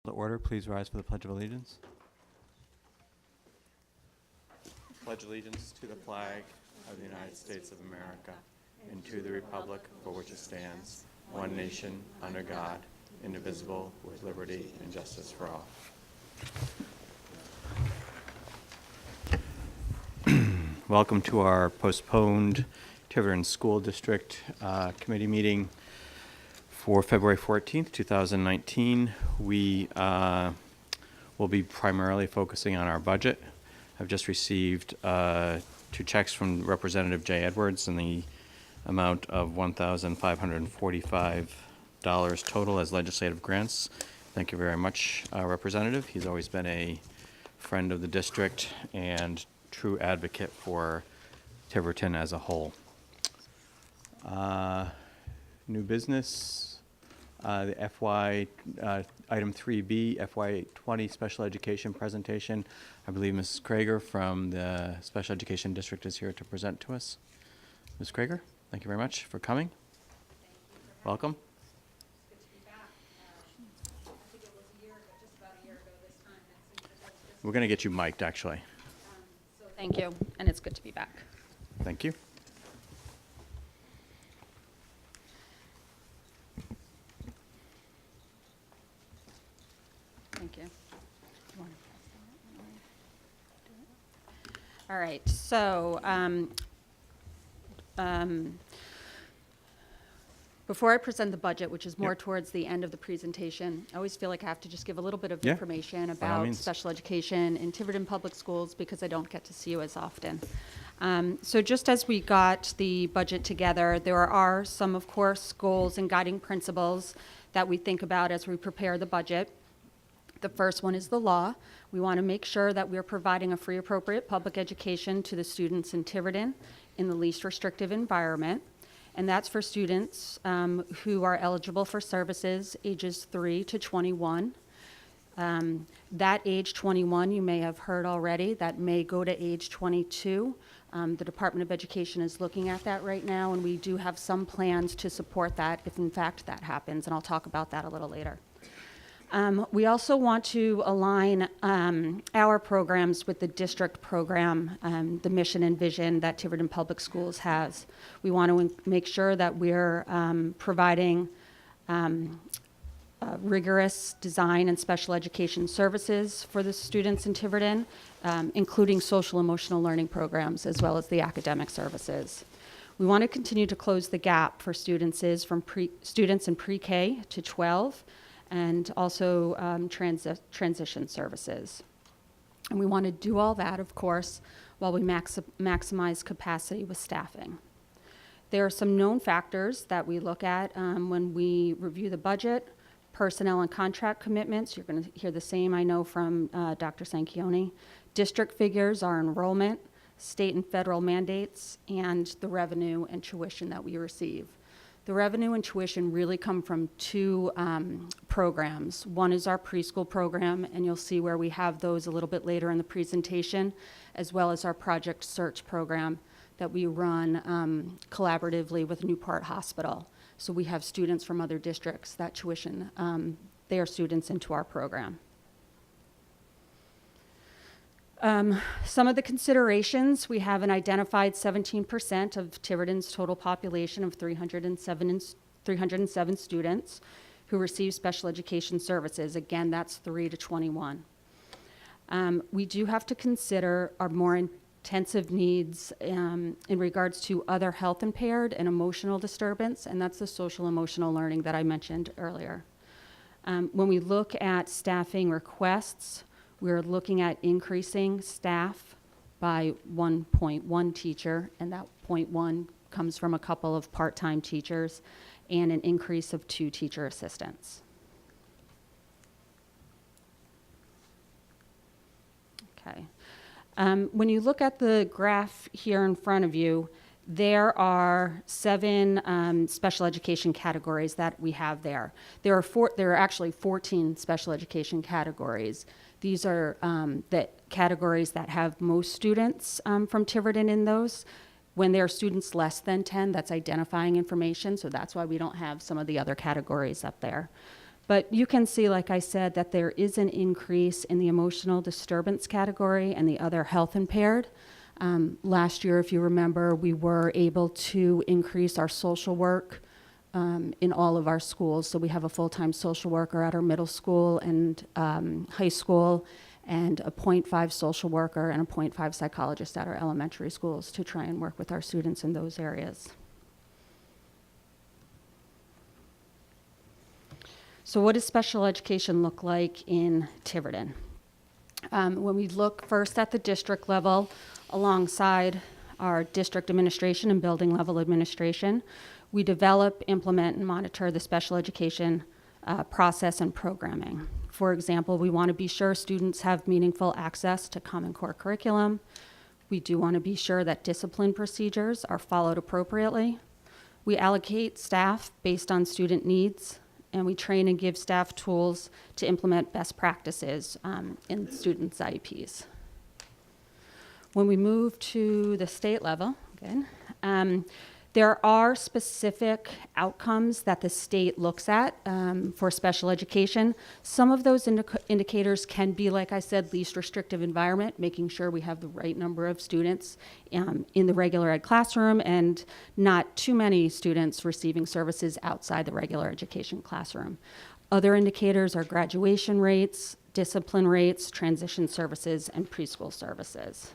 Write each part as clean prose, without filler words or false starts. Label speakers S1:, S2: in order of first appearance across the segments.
S1: to order. Please rise for the Pledge of Allegiance. Pledge allegiance to the flag of the United States of America and to the republic for which it stands, one nation, under God, indivisible, with liberty and justice for all. Welcome to our postponed Tiverton School District Committee meeting for February 14th, 2019. We will be primarily focusing on our budget. I've just received 2 checks from Representative Jay Edwards in the amount of $1,545 total as legislative grants. Thank you very much, Representative. He's always been a friend of the district and true advocate for Tiverton as a whole. New business, the FY item 3B, FY20 special education presentation. I believe Mrs. Krager from the Special Education District is here to present to us. Ms. Krager, thank you very much for coming. Welcome.
S2: It's good to be back. I think it was just about a year ago this time.
S1: We're going to get you mic'd, actually.
S2: So thank you, and it's good to be back.
S1: Thank you.
S2: Thank you. All right, so before I present the budget, which is more towards the end of the presentation, I always feel like I have to just give a little bit of information about special education in Tiverton Public Schools because I don't get to see you as often. So just as we got the budget together, there are some, of course, goals and guiding principles that we think about as we prepare the budget. The first one is the law. We want to make sure that we're providing a free, appropriate public education to the students in Tiverton in the least restrictive environment. And that's for students who are eligible for services ages 3 to 21. That age 21, you may have heard already, that may go to age 22. The Department of Education is looking at that right now, and we do have some plans to support that if in fact that happens, and I'll talk about that a little later. We also want to align our programs with the district program, the mission and vision that Tiverton Public Schools has. We want to make sure that we're providing rigorous design and special education services for the students in Tiverton, including social emotional learning programs as well as the academic services. We want to continue to close the gap for students in pre-K to 12. And also transition services. And we want to do all that, of course, while we maximize capacity with staffing. There are some known factors that we look at when we review the budget, personnel and contract commitments. You're going to hear the same, I know, from Dr. Sanchioni. District figures are enrollment, state and federal mandates, and the revenue and tuition that we receive. The revenue and tuition really come from 2 programs. One is our preschool program, and you'll see where we have those a little bit later in the presentation, as well as our Project Search program that we run collaboratively with Newport Hospital. So we have students from other districts that tuition their students into our program. Some of the considerations, we have an identified 17% of Tiverton's total population of 307 students who receive special education services. Again, that's 3 to 21. We do have to consider our more intensive needs in regards to other health impaired and emotional disturbance, and that's the social emotional learning that I mentioned earlier. When we look at staffing requests, we're looking at increasing staff by 1.1 teacher, and that 0.1 comes from a couple of part-time teachers, and an increase of 2 teacher assistants. Okay. When you look at the graph here in front of you, there are 7 special education categories that we have there. There are actually 14 special education categories. These are the categories that have most students from Tiverton in those. When there are students less than 10, that's identifying information, so that's why we don't have some of the other categories up there. But you can see, like I said, that there is an increase in the emotional disturbance category and the other health impaired. Last year, if you remember, we were able to increase our social work in all of our schools. So we have a full-time social worker at our middle school and high school, and a 0.5 social worker and a 0.5 psychologist at our elementary schools to try and work with our students in those areas. So what does special education look like in Tiverton? When we look first at the district level, alongside our district administration and building level administration, we develop, implement, and monitor the special education process and programming. For example, we want to be sure students have meaningful access to Common Core curriculum. We do want to be sure that discipline procedures are followed appropriately. We allocate staff based on student needs, and we train and give staff tools to implement best practices in students' IEPs. When we move to the state level, there are specific outcomes that the state looks at for special education. Some of those indicators can be, like I said, least restrictive environment, making sure we have the right number of students in the regular ed classroom and not too many students receiving services outside the regular education classroom. Other indicators are graduation rates, discipline rates, transition services, and preschool services.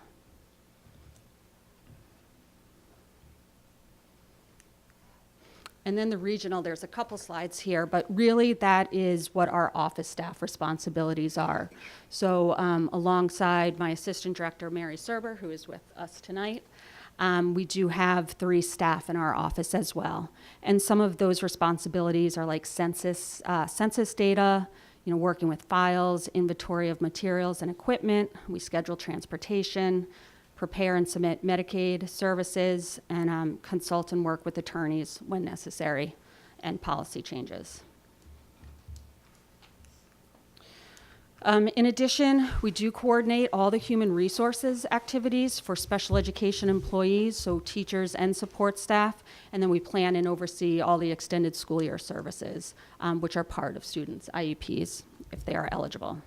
S2: And then the regional, there's a couple slides here, but really that is what our office staff responsibilities are. So alongside my assistant director, Mary Serber, who is with us tonight, we do have 3 staff in our office as well. And some of those responsibilities are like census data, working with files, inventory of materials and equipment. We schedule transportation, prepare and submit Medicaid services, and consult and work with attorneys when necessary, and policy changes. In addition, we do coordinate all the human resources activities for special education employees, so teachers and support staff, and then we plan and oversee all the extended school year services, which are part of students' IEPs if they are eligible.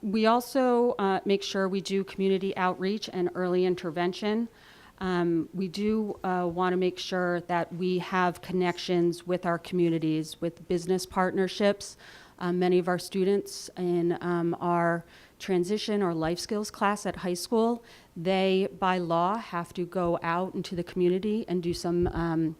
S2: We also make sure we do community outreach and early intervention. We do want to make sure that we have connections with our communities, with business partnerships. Many of our students in our transition or life skills class at high school, they, by law, have to go out into the community and do some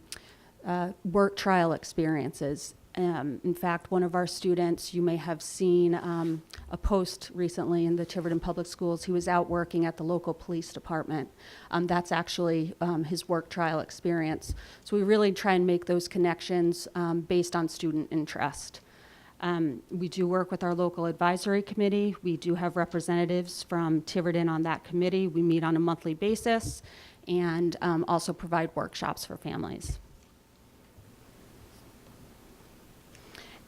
S2: work trial experiences. In fact, one of our students, you may have seen a post recently in the Tiverton Public Schools. He was out working at the local police department. That's actually his work trial experience. So we really try and make those connections based on student interest. We do work with our local advisory committee. We do have representatives from Tiverton on that committee. We meet on a monthly basis and also provide workshops for families.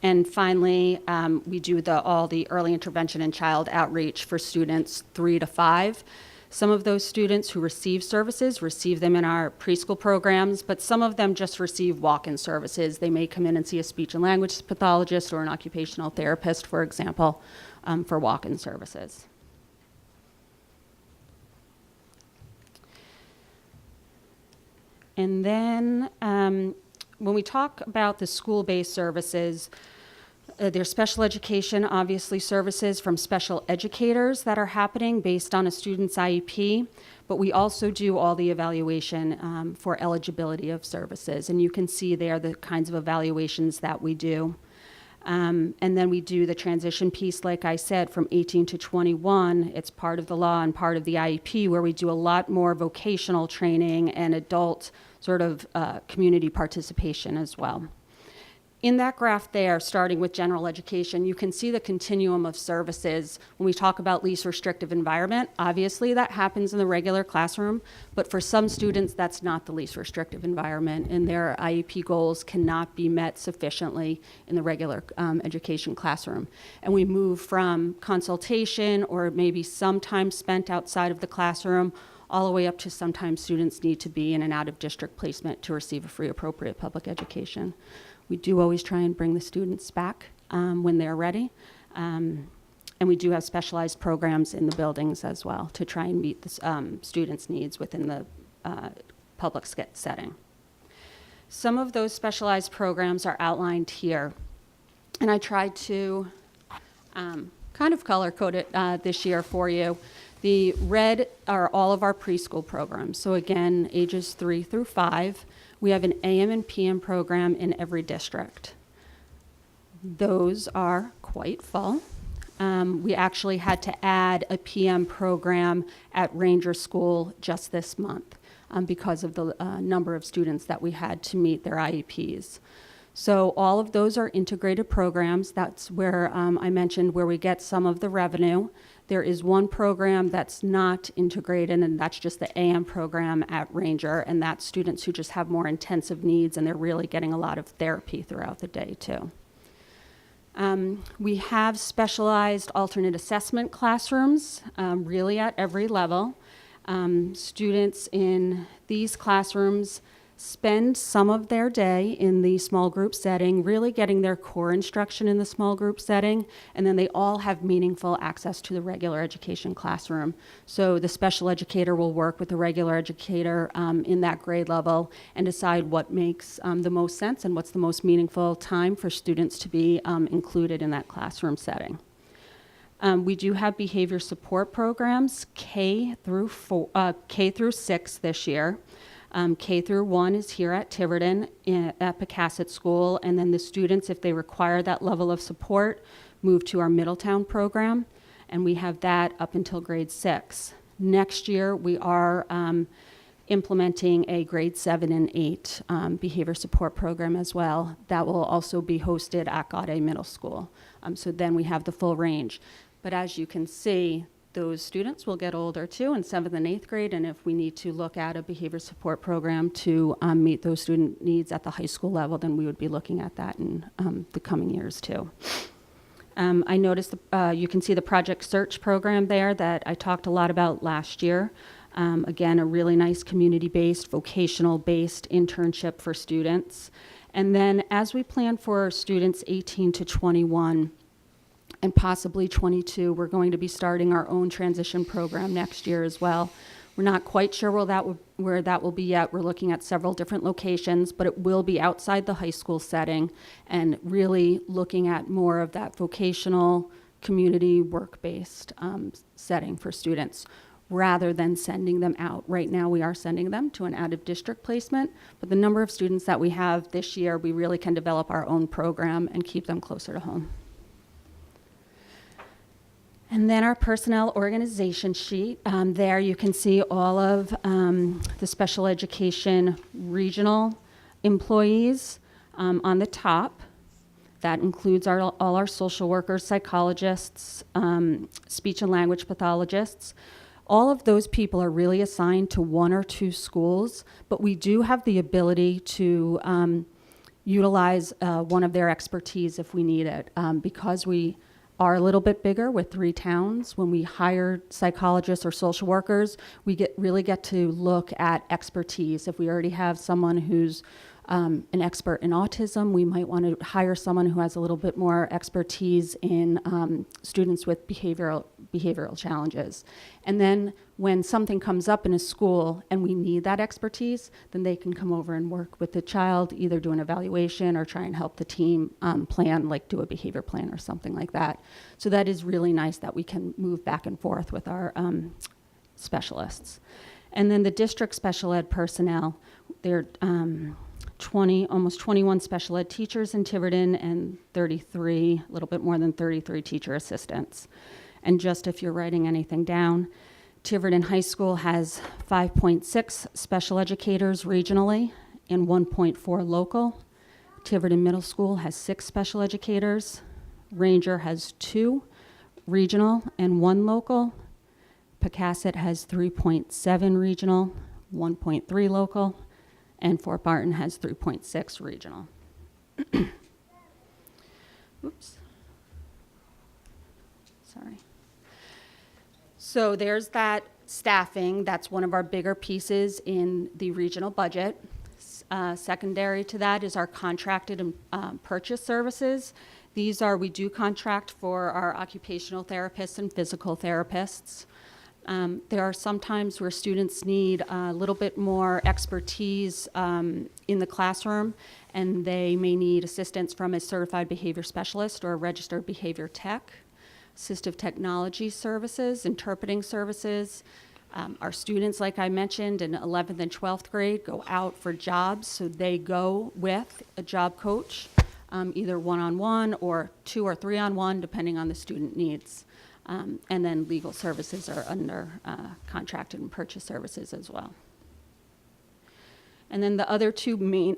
S2: And finally, we do all the early intervention and child outreach for students 3 to 5. Some of those students who receive services receive them in our preschool programs, but some of them just receive walk-in services. They may come in and see a speech and language pathologist or an occupational therapist, for example, for walk-in services. And then when we talk about the school-based services, there's special education, obviously, services from special educators that are happening based on a student's IEP, but we also do all the evaluation for eligibility of services. And you can see there the kinds of evaluations that we do. And then we do the transition piece, like I said, from 18 to 21. It's part of the law and part of the IEP, where we do a lot more vocational training and adult sort of community participation as well. In that graph there, starting with general education, you can see the continuum of services. When we talk about least restrictive environment, obviously that happens in the regular classroom, but for some students, that's not the least restrictive environment, and their IEP goals cannot be met sufficiently in the regular education classroom. And we move from consultation or maybe some time spent outside of the classroom all the way up to sometimes students need to be in an out-of-district placement to receive a free appropriate public education. We do always try and bring the students back when they're ready. And we do have specialized programs in the buildings as well to try and meet the students' needs within the public setting. Some of those specialized programs are outlined here. And I tried to kind of color code it this year for you. The red are all of our preschool programs. So again, ages 3 through 5. We have an AM and PM program in every district. Those are quite full. We actually had to add a PM program at Ranger School just this month because of the number of students that we had to meet their IEPs. So all of those are integrated programs. That's where I mentioned where we get some of the revenue. There is one program that's not integrated, and that's just the AM program at Ranger, and that's students who just have more intensive needs, and they're really getting a lot of therapy throughout the day, too. We have specialized alternate assessment classrooms, really at every level. Students in these classrooms spend some of their day in the small group setting, really getting their core instruction in the small group setting, and then they all have meaningful access to the regular education classroom. So the special educator will work with the regular educator in that grade level and decide what makes the most sense and what's the most meaningful time for students to be included in that classroom setting. We do have behavior support programs, K through 6 this year. K through 1 is here at Tiverton at Pecasset School, and then the students, if they require that level of support, move to our Middletown program, and we have that up until grade 6. Next year, we are implementing a grade 7 and 8 behavior support program as well. That will also be hosted at Gaudet Middle School. So then we have the full range. But as you can see, those students will get older too in 7th and 8th grade, and if we need to look at a behavior support program to meet those student needs at the high school level, then we would be looking at that in the coming years too. I noticed you can see the Project Search program there that I talked a lot about last year. Again, a really nice community-based, vocational-based internship for students. And then as we plan for students 18 to 21, and possibly 22, we're going to be starting our own transition program next year as well. We're not quite sure where that will be yet. We're looking at several different locations, but it will be outside the high school setting and really looking at more of that vocational, community, work-based setting for students rather than sending them out. Right now, we are sending them to an out-of-district placement, but the number of students that we have this year, we really can develop our own program and keep them closer to home. And then our personnel organization sheet. There you can see all of the special education regional employees on the top. That includes all our social workers, psychologists, speech and language pathologists. All of those people are really assigned to 1 or 2 schools, but we do have the ability to utilize one of their expertise if we need it, because we are a little bit bigger with 3 towns. When we hire psychologists or social workers, we really get to look at expertise. If we already have someone who's an expert in autism, we might want to hire someone who has a little bit more expertise in students with behavioral challenges. And then when something comes up in a school and we need that expertise, then they can come over and work with the child, either do an evaluation or try and help the team plan, like do a behavior plan or something like that. So that is really nice that we can move back and forth with our specialists. And then the district special ed personnel, they're almost 21 special ed teachers in Tiverton and a little bit more than 33 teacher assistants. And just if you're writing anything down, Tiverton High School has 5.6 special educators regionally and 1.4 local. Tiverton Middle School has 6 special educators. Ranger has 2 regional and 1 local. Pecasset has 3.7 regional, 1.3 local, and Fort Barton has 3.6 regional. Oops. Sorry. So there's that Staffing, that's one of our bigger pieces in the regional budget. Secondary to that is our contracted and purchase services. These are, we do contract for our occupational therapists and physical therapists. There are some times where students need a little bit more expertise in the classroom, and they may need assistance from a certified behavior specialist or a registered behavior tech. Assistive technology services, interpreting services. Our students, like I mentioned, in 11th and 12th grade go out for jobs, so they go with a job coach, either one-on-one or 2 or 3-on-1, depending on the student needs. And then legal services are under contracted and purchase services as well. And then the other two main,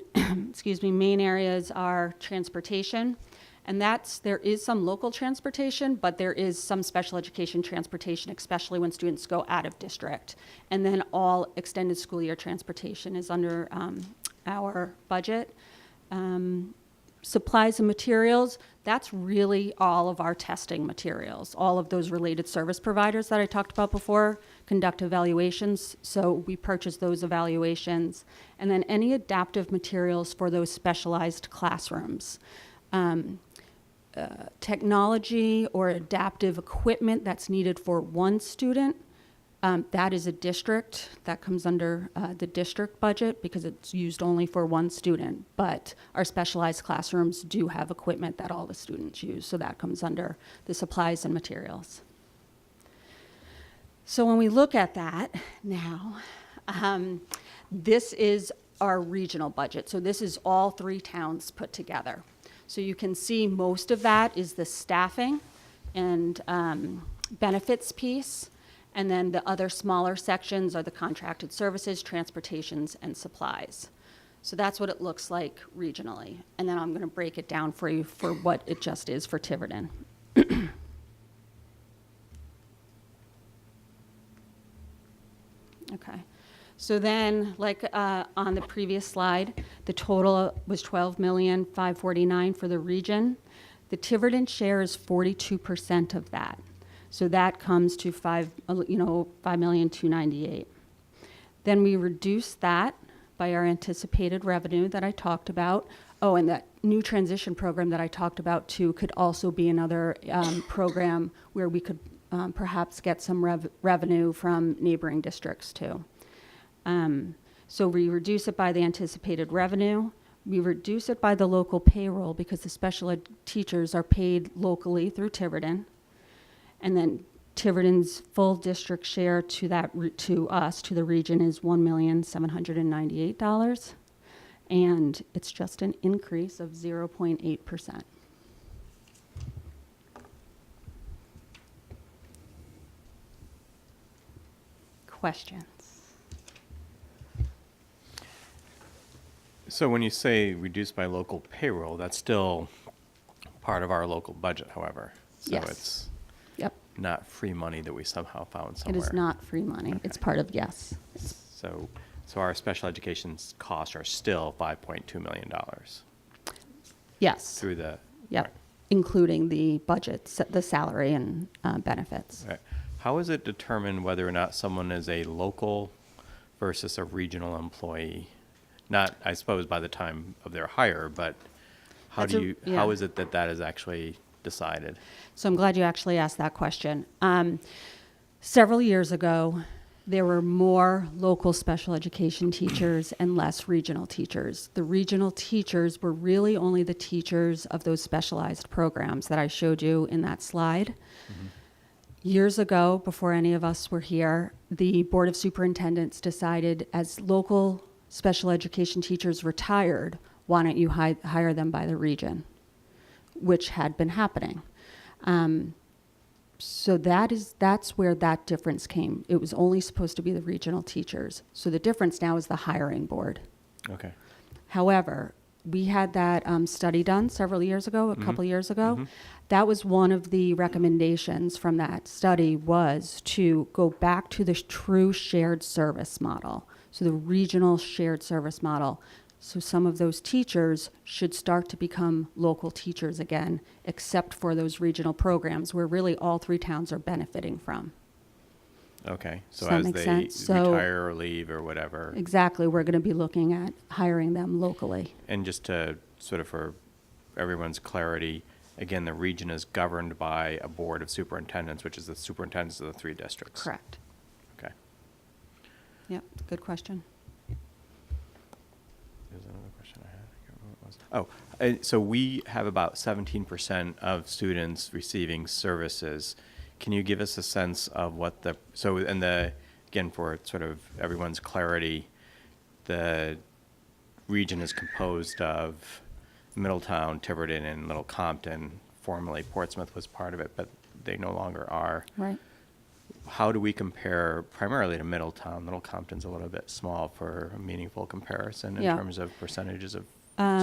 S2: main areas are transportation. And there is some local transportation, but there is some special education transportation, especially when students go out of district. And then all extended school year transportation is under our budget. Supplies and materials, that's really all of our testing materials. All of those related service providers that I talked about before conduct evaluations, so we purchase those evaluations. And then any adaptive materials for those specialized classrooms. Technology or adaptive equipment that's needed for one student, that is a district, that comes under the district budget because it's used only for one student. But our specialized classrooms do have equipment that all the students use, so that comes under the supplies and materials. So when we look at that now, this is our regional budget. So this is all 3 towns put together. So you can see most of that is the staffing and benefits piece. And then the other smaller sections are the contracted services, transportations, and supplies. So that's what it looks like regionally. And then I'm going to break it down for you for what it just is for Tiverton. Okay. So then, like on the previous slide, the total was $12,549,000 for the region. The Tiverton share is 42% of that. So that comes to $5,298,000. Then we reduce that by our anticipated revenue that I talked about. Oh, and that new transition program that I talked about too could also be another program where we could perhaps get some revenue from neighboring districts too. So we reduce it by the anticipated revenue. We reduce it by the local payroll because the special ed teachers are paid locally through Tiverton. And then Tiverton's full district share to the region is $1,798,000. And it's just an increase of 0.8%. Questions?
S1: So when you say reduced by local payroll, that's still part of our local budget, however. So
S2: Yes.
S1: it's
S2: Yep.
S1: not free money that we somehow found somewhere.
S2: It is not free money.
S1: Okay.
S2: It's part of, yes.
S1: So our special education costs are still $5.2 million
S2: Yes.
S1: through the.
S2: Yep.
S1: Right.
S2: Including the budget, the salary and benefits.
S1: Right. How is it determined whether or not someone is a local versus a regional employee? Not, I suppose, by the time of their hire, but how is it that is actually decided?
S2: So I'm glad you actually asked that question. Several years ago, there were more local special education teachers and less regional teachers. The regional teachers were really only the teachers of those specialized programs that I showed you in that slide. Mm-hmm. Years ago, before any of us were here, the Board of Superintendents decided as local special education teachers retired, why don't you hire them by the region, which had been happening. So that's where that difference came. It was only supposed to be the regional teachers. So the difference now is the hiring board.
S1: Okay.
S2: However, we had that study done several years ago, a couple years ago. Mm-hmm. That was one of the recommendations from that study was to go back to the true shared service model. So the regional shared service model. So some of those teachers should start to become local teachers again, except for those regional programs where really all 3 towns are benefiting from.
S1: Okay, so
S2: Does that
S1: as
S2: make
S1: they
S2: sense? So-
S1: retire or leave or whatever.
S2: Exactly. We're going to be looking at hiring them locally.
S1: And just to sort of for everyone's clarity, again, the region is governed by a board of superintendents, which is the superintendents of the 3 districts.
S2: Correct.
S1: Okay.
S2: Yep, good question.
S1: There's another question I had. I can't remember what it was. Oh, so we have about 17% of students receiving services. Can you give us a sense of what again, for sort of everyone's clarity, the region is composed of Middletown, Tiverton, and Little Compton. Formerly Portsmouth was part of it, but they no longer are.
S2: Right.
S1: How do we compare primarily to Middletown? Little Compton's a little bit small for a meaningful comparison in
S2: Yeah.
S1: terms of percentages of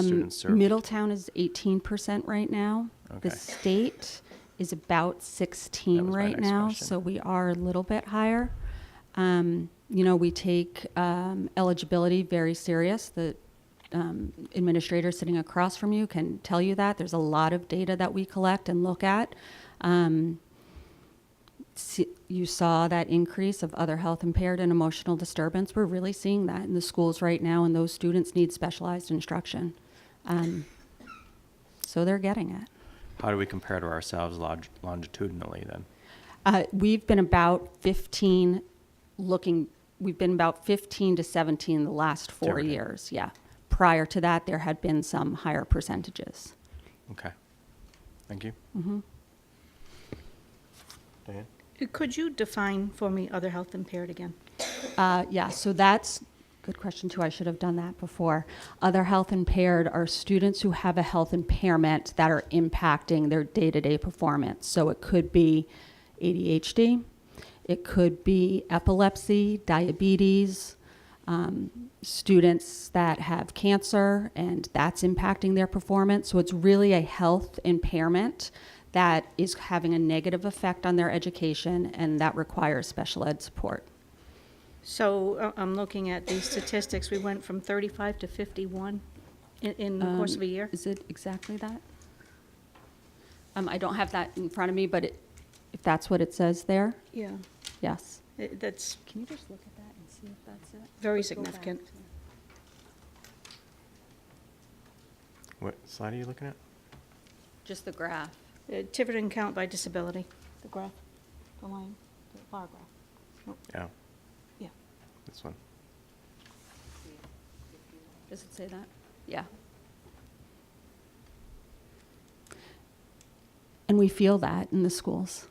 S1: students served.
S2: Middletown is 18% right now.
S1: Okay.
S2: The state is about 16
S1: That was my
S2: right
S1: next
S2: now,
S1: question.
S2: so we are a little bit higher. We take eligibility very serious. The administrator sitting across from you can tell you that. There's a lot of data that we collect and look at. You saw that increase of other health impaired and emotional disturbance. We're really seeing that in the schools right now, and those students need specialized instruction. So they're getting it.
S1: How do we compare to ourselves longitudinally then?
S2: We've been about 15 to 17 the last 4
S1: Tiverton.
S2: years, yeah. Prior to that, there had been some higher percentages.
S1: Okay. Thank you.
S2: Mm-hmm.
S1: Diane?
S3: Could you define for me other health impaired again?
S2: Yeah, so that's, good question too, I should have done that before. Other health impaired are students who have a health impairment that are impacting their day-to-day performance. So it could be ADHD, it could be epilepsy, diabetes, students that have cancer, and that's impacting their performance. So it's really a health impairment that is having a negative effect on their education, and that requires special ed support.
S3: So I'm looking at these statistics. We went from 35 to 51 in the course of a year.
S2: Is it exactly that? I don't have that in front of me, but if that's what it says there,
S3: Yeah,
S2: yes.
S3: that's
S2: Can you just look at that and see if that's it?
S3: very
S2: Go
S3: significant.
S2: back to-
S1: What slide are you looking at?
S2: Just the graph.
S3: Tiverton count by disability, the graph, the line, the bar graph.
S1: Yeah,
S3: Yeah.
S1: this one.
S2: Does it say that? Yeah. And we feel that in the schools.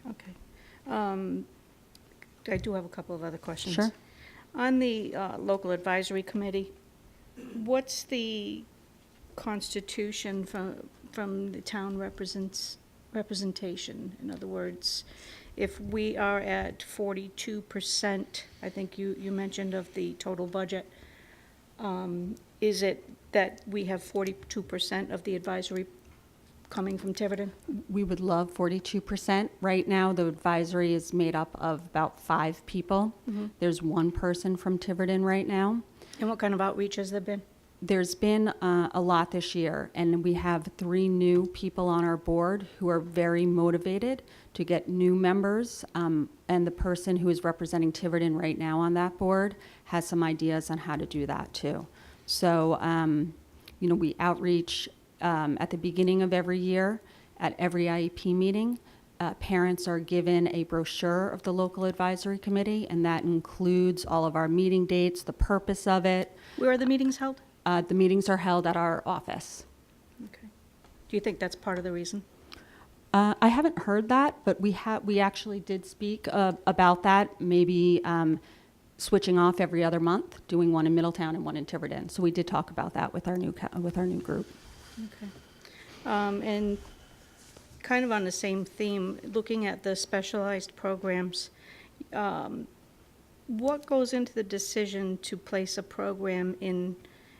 S3: Okay. I do have a couple of other questions.
S2: Sure.
S3: On the local advisory committee, what's the constitution from the town representation? In other words, if we are at 42%, I think you mentioned, of the total budget, is it that we have 42% of the advisory coming from Tiverton?
S2: We would love 42%. Right now, the advisory is made up of about 5 people.
S3: Mhm.
S2: There's 1 person from Tiverton right now.
S3: And what kind of outreach has there been?
S2: There's been a lot this year, and we have 3 new people on our board who are very motivated to get new members. And the person who is representing Tiverton right now on that board has some ideas on how to do that too. So, we outreach at the beginning of every year at every IEP meeting. Parents are given a brochure of the local advisory committee, and that includes all of our meeting dates, the purpose of it.
S3: Where are the meetings held?
S2: The meetings are held at our office.
S3: Okay. Do you think that's part of the reason?
S2: I haven't heard that, but we actually did speak about that, maybe switching off every other month, doing one in Middletown and one in Tiverton. So we did talk about that with our new group.
S3: Okay. And kind of on the same theme, looking at the specialized programs, what goes into the decision to place a program in,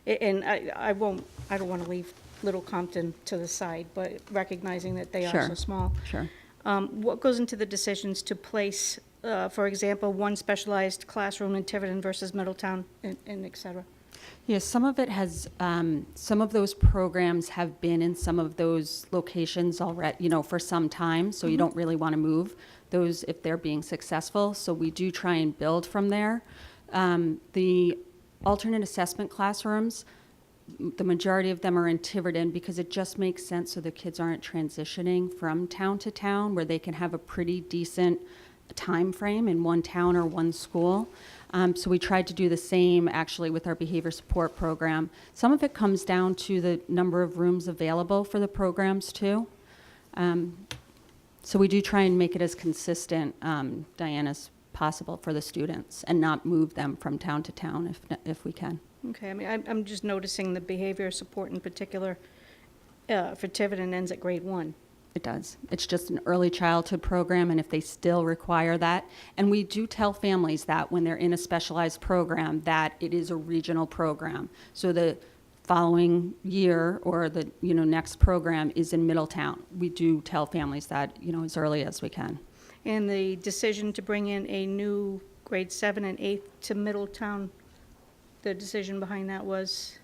S3: and I don't want to leave Little Compton to the side, but recognizing that they are
S2: Sure.
S3: so small.
S2: Sure.
S3: What goes into the decisions to place, for example, one specialized classroom in Tiverton versus Middletown, and et cetera?
S2: Yes, some of it has, some of those programs have been in some of those locations already, for some time, so you don't really want to move those if they're being successful. So we do try and build from there. The alternate assessment classrooms, the majority of them are in Tiverton because it just makes sense so the kids aren't transitioning from town to town, where they can have a pretty decent time frame in one town or one school. So we tried to do the same actually with our behavior support program. Some of it comes down to the number of rooms available for the programs too. So we do try and make it as consistent, Diane, as possible for the students and not move them from town to town if we can.
S3: Okay, I mean, I'm just noticing the behavior support in particular for Tiverton ends at grade 1.
S2: It does. It's just an early childhood program, and if they still require that, and we do tell families that when they're in a specialized program that it is a regional program. So the following year or the next program is in Middletown. We do tell families that as early as we can.
S3: And the decision to bring in a new grade 7 and 8 to Middletown, the decision behind that was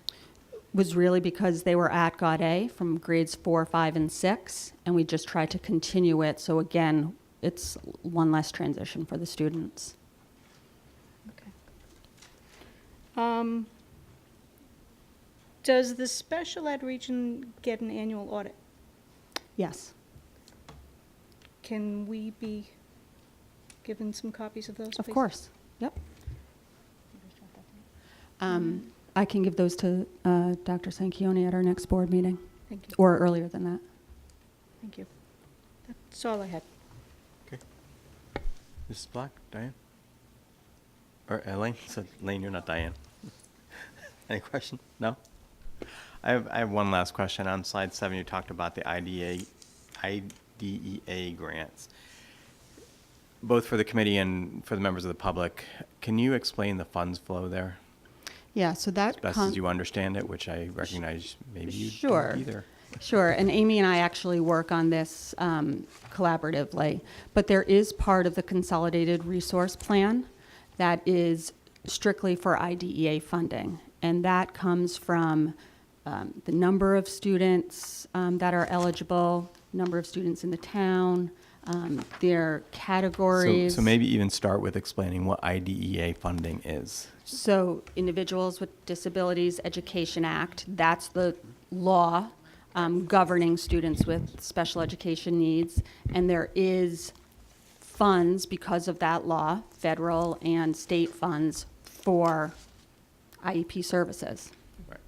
S2: really because they were at God A from grades 4, 5, and 6, and we just tried to continue it. So again, it's one less transition for the students.
S3: okay. Does the special ed region get an annual audit?
S2: Yes.
S3: Can we be given some copies of those,
S2: Of
S3: please?
S2: course. Yep. I can give those to Dr. Sanchioni at our next board meeting,
S3: Thank you.
S2: or earlier than that.
S3: Thank you. That's all I had.
S1: Okay. Mrs. Black, Diane? Or Elaine? So, Elaine, you're not Diane. Any question? No? I have one last question. On slide 7, you talked about the IDEA grants, both for the committee and for the members of the public. Can you explain the funds flow there?
S2: Yeah, so that
S1: As best as you understand it, which I recognize maybe you
S2: Sure.
S1: don't either.
S2: Sure, and Amy and I actually work on this collaboratively, but there is part of the Consolidated Resource Plan that is strictly for IDEA funding, and that comes from the number of students that are eligible, number of students in the town, their categories.
S1: So maybe even start with explaining what IDEA funding is.
S2: So Individuals with Disabilities Education Act, that's the law governing students with special education needs. And there is funds because of that law, federal and state funds for IEP services.
S1: Right.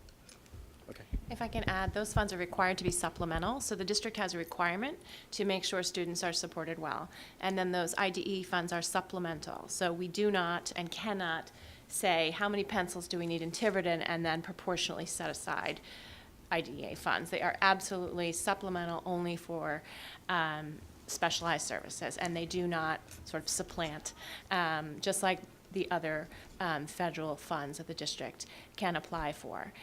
S1: Okay.
S4: If I can add, those funds are required to be supplemental, so the district has a requirement to make sure students are supported well. And then those IDE funds are supplemental, so we do not and cannot say how many pencils do we need in Tiverton and then proportionally set aside IDEA funds. They are absolutely supplemental only for specialized services, and they do not sort of supplant, just like the other federal funds that the district can apply for.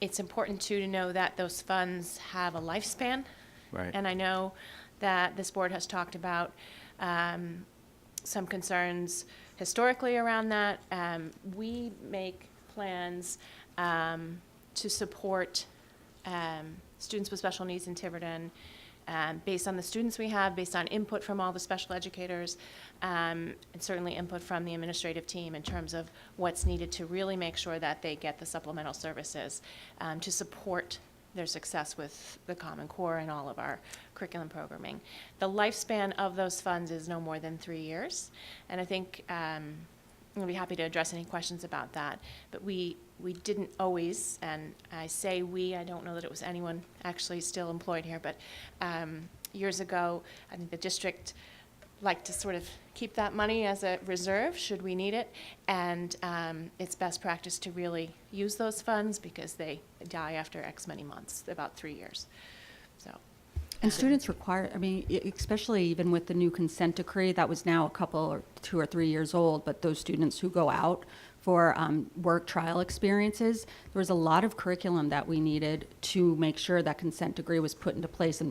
S4: It's important too to know that those funds have a lifespan.
S1: Right.
S4: And I know that this board has talked about some concerns historically around that. We make plans to support students with special needs in Tiverton based on the students we have, based on input from all the special educators, and certainly input from the administrative team in terms of what's needed to really make sure that they get the supplemental services to support their success with the Common Core and all of our curriculum programming. The lifespan of those funds is no more than 3 years, and I think I'm going to be happy to address any questions about that, but we didn't always, and I say we, I don't know that it was anyone actually still employed here, but years ago, I think the district liked to sort of keep that money as a reserve should we need it, and it's best practice to really use those funds because they die after X many months, about 3 years. So.
S2: And students require, especially even with the new consent decree, that was now a couple or 2 or 3 years old, but those students who go out for work trial experiences, there was a lot of curriculum that we needed to make sure that consent decree was put into place